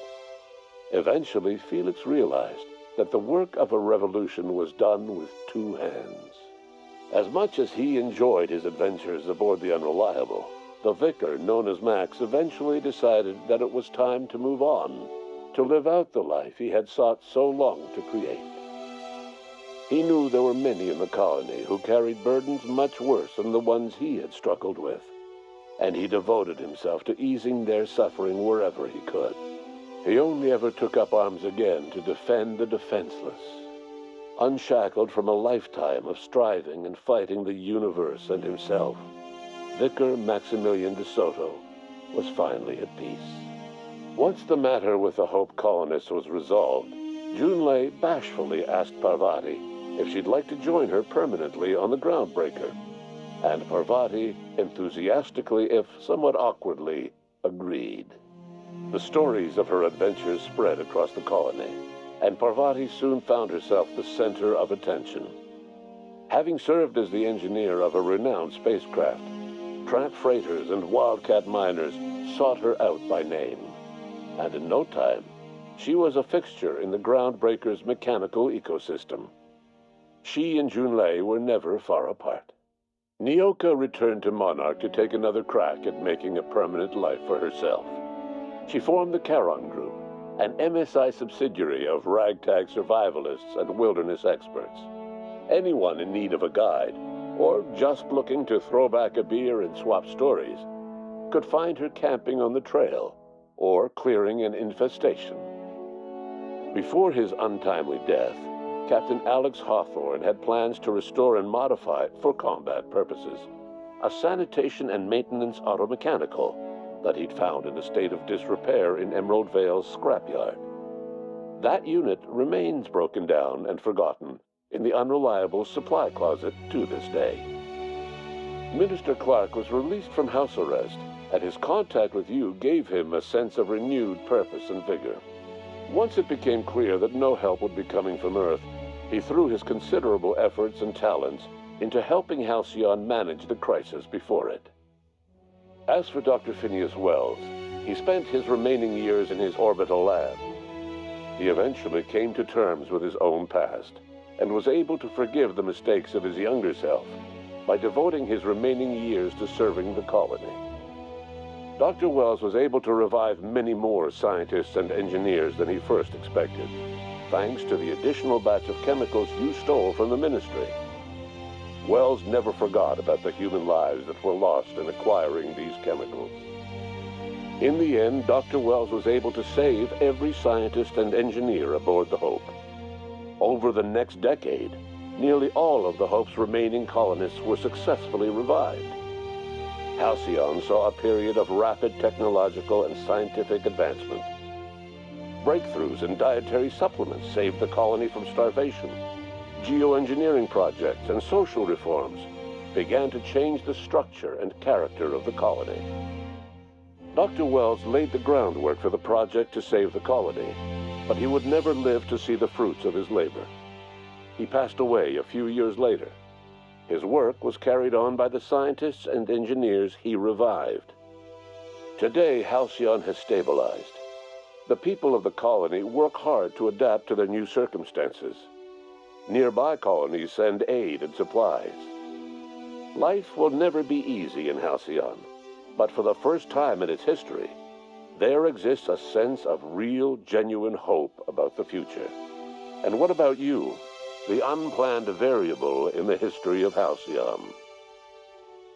[SPEAKER 18] Eventually, Felix realized that the work of a revolution was done with two hands. As much as he enjoyed his adventures aboard the Unreliable, the vicar, known as Max, eventually decided that it was time to move on, to live out the life he had sought so long to create. He knew there were many in the colony who carried burdens much worse than the ones he had struggled with, and he devoted himself to easing their suffering wherever he could. He only ever took up arms again to defend the defenseless, unshackled from a lifetime of striving and fighting the universe and himself. Vicar Maximilian de Soto was finally at peace. Once the matter with the Hope colonists was resolved, Junlei bashfully asked Parvati if she'd like to join her permanently on the Groundbreaker, and Parvati enthusiastically, if somewhat awkwardly, agreed. The stories of her adventures spread across the colony, and Parvati soon found herself the center of attention. Having served as the engineer of a renowned spacecraft, tramp freighters and wildcat miners sought her out by name, and in no time, she was a fixture in the Groundbreaker's mechanical ecosystem. She and Junlei were never far apart. Nyoka returned to Monarch to take another crack at making a permanent life for herself. She formed the Charon Group, an MSI subsidiary of ragtag survivalists and wilderness experts. Anyone in need of a guide, or just looking to throw back a beer and swap stories, could find her camping on the trail, or clearing an infestation. Before his untimely death, Captain Alex Hawthorne had plans to restore and modify, for combat purposes, a sanitation and maintenance automechanical that he'd found in a state of disrepair in Emerald Vale's scrapyard. That unit remains broken down and forgotten in the Unreliable supply closet to this day. Minister Clark was released from house arrest, and his contact with you gave him a sense of renewed purpose and vigor. Once it became clear that no help would be coming from Earth, he threw his considerable efforts and talents into helping Halcyon manage the crisis before it. As for Dr. Phineas Wells, he spent his remaining years in his orbital lab. He eventually came to terms with his own past, and was able to forgive the mistakes of his younger self by devoting his remaining years to serving the colony. Dr. Wells was able to revive many more scientists and engineers than he first expected, thanks to the additional batch of chemicals you stole from the Ministry. Wells never forgot about the human lives that were lost in acquiring these chemicals. In the end, Dr. Wells was able to save every scientist and engineer aboard the Hope. Over the next decade, nearly all of the Hope's remaining colonists were successfully revived. Halcyon saw a period of rapid technological and scientific advancement. Breakthroughs in dietary supplements saved the colony from starvation. Geoengineering projects and social reforms began to change the structure and character of the colony. Dr. Wells laid the groundwork for the project to save the colony, but he would never live to see the fruits of his labor. He passed away a few years later. His work was carried on by the scientists and engineers he revived. Today, Halcyon has stabilized. The people of the colony work hard to adapt to their new circumstances. Nearby colonies send aid and supplies. Life will never be easy in Halcyon, but for the first time in its history, there exists a sense of real, genuine hope about the future. And what about you, the unplanned variable in the history of Halcyon?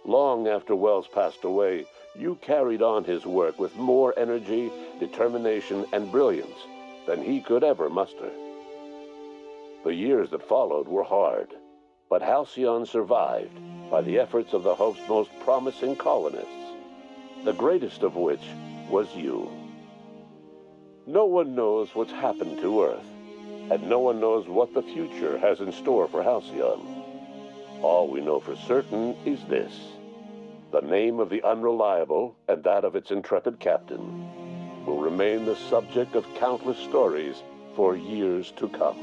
[SPEAKER 18] Long after Wells passed away, you carried on his work with more energy, determination, and brilliance than he could ever muster. The years that followed were hard, but Halcyon survived by the efforts of the Hope's most promising colonists, the greatest of which was you. No one knows what's happened to Earth, and no one knows what the future has in store for Halcyon. All we know for certain is this: the name of the Unreliable and that of its intrepid captain will remain the subject of countless stories for years to come.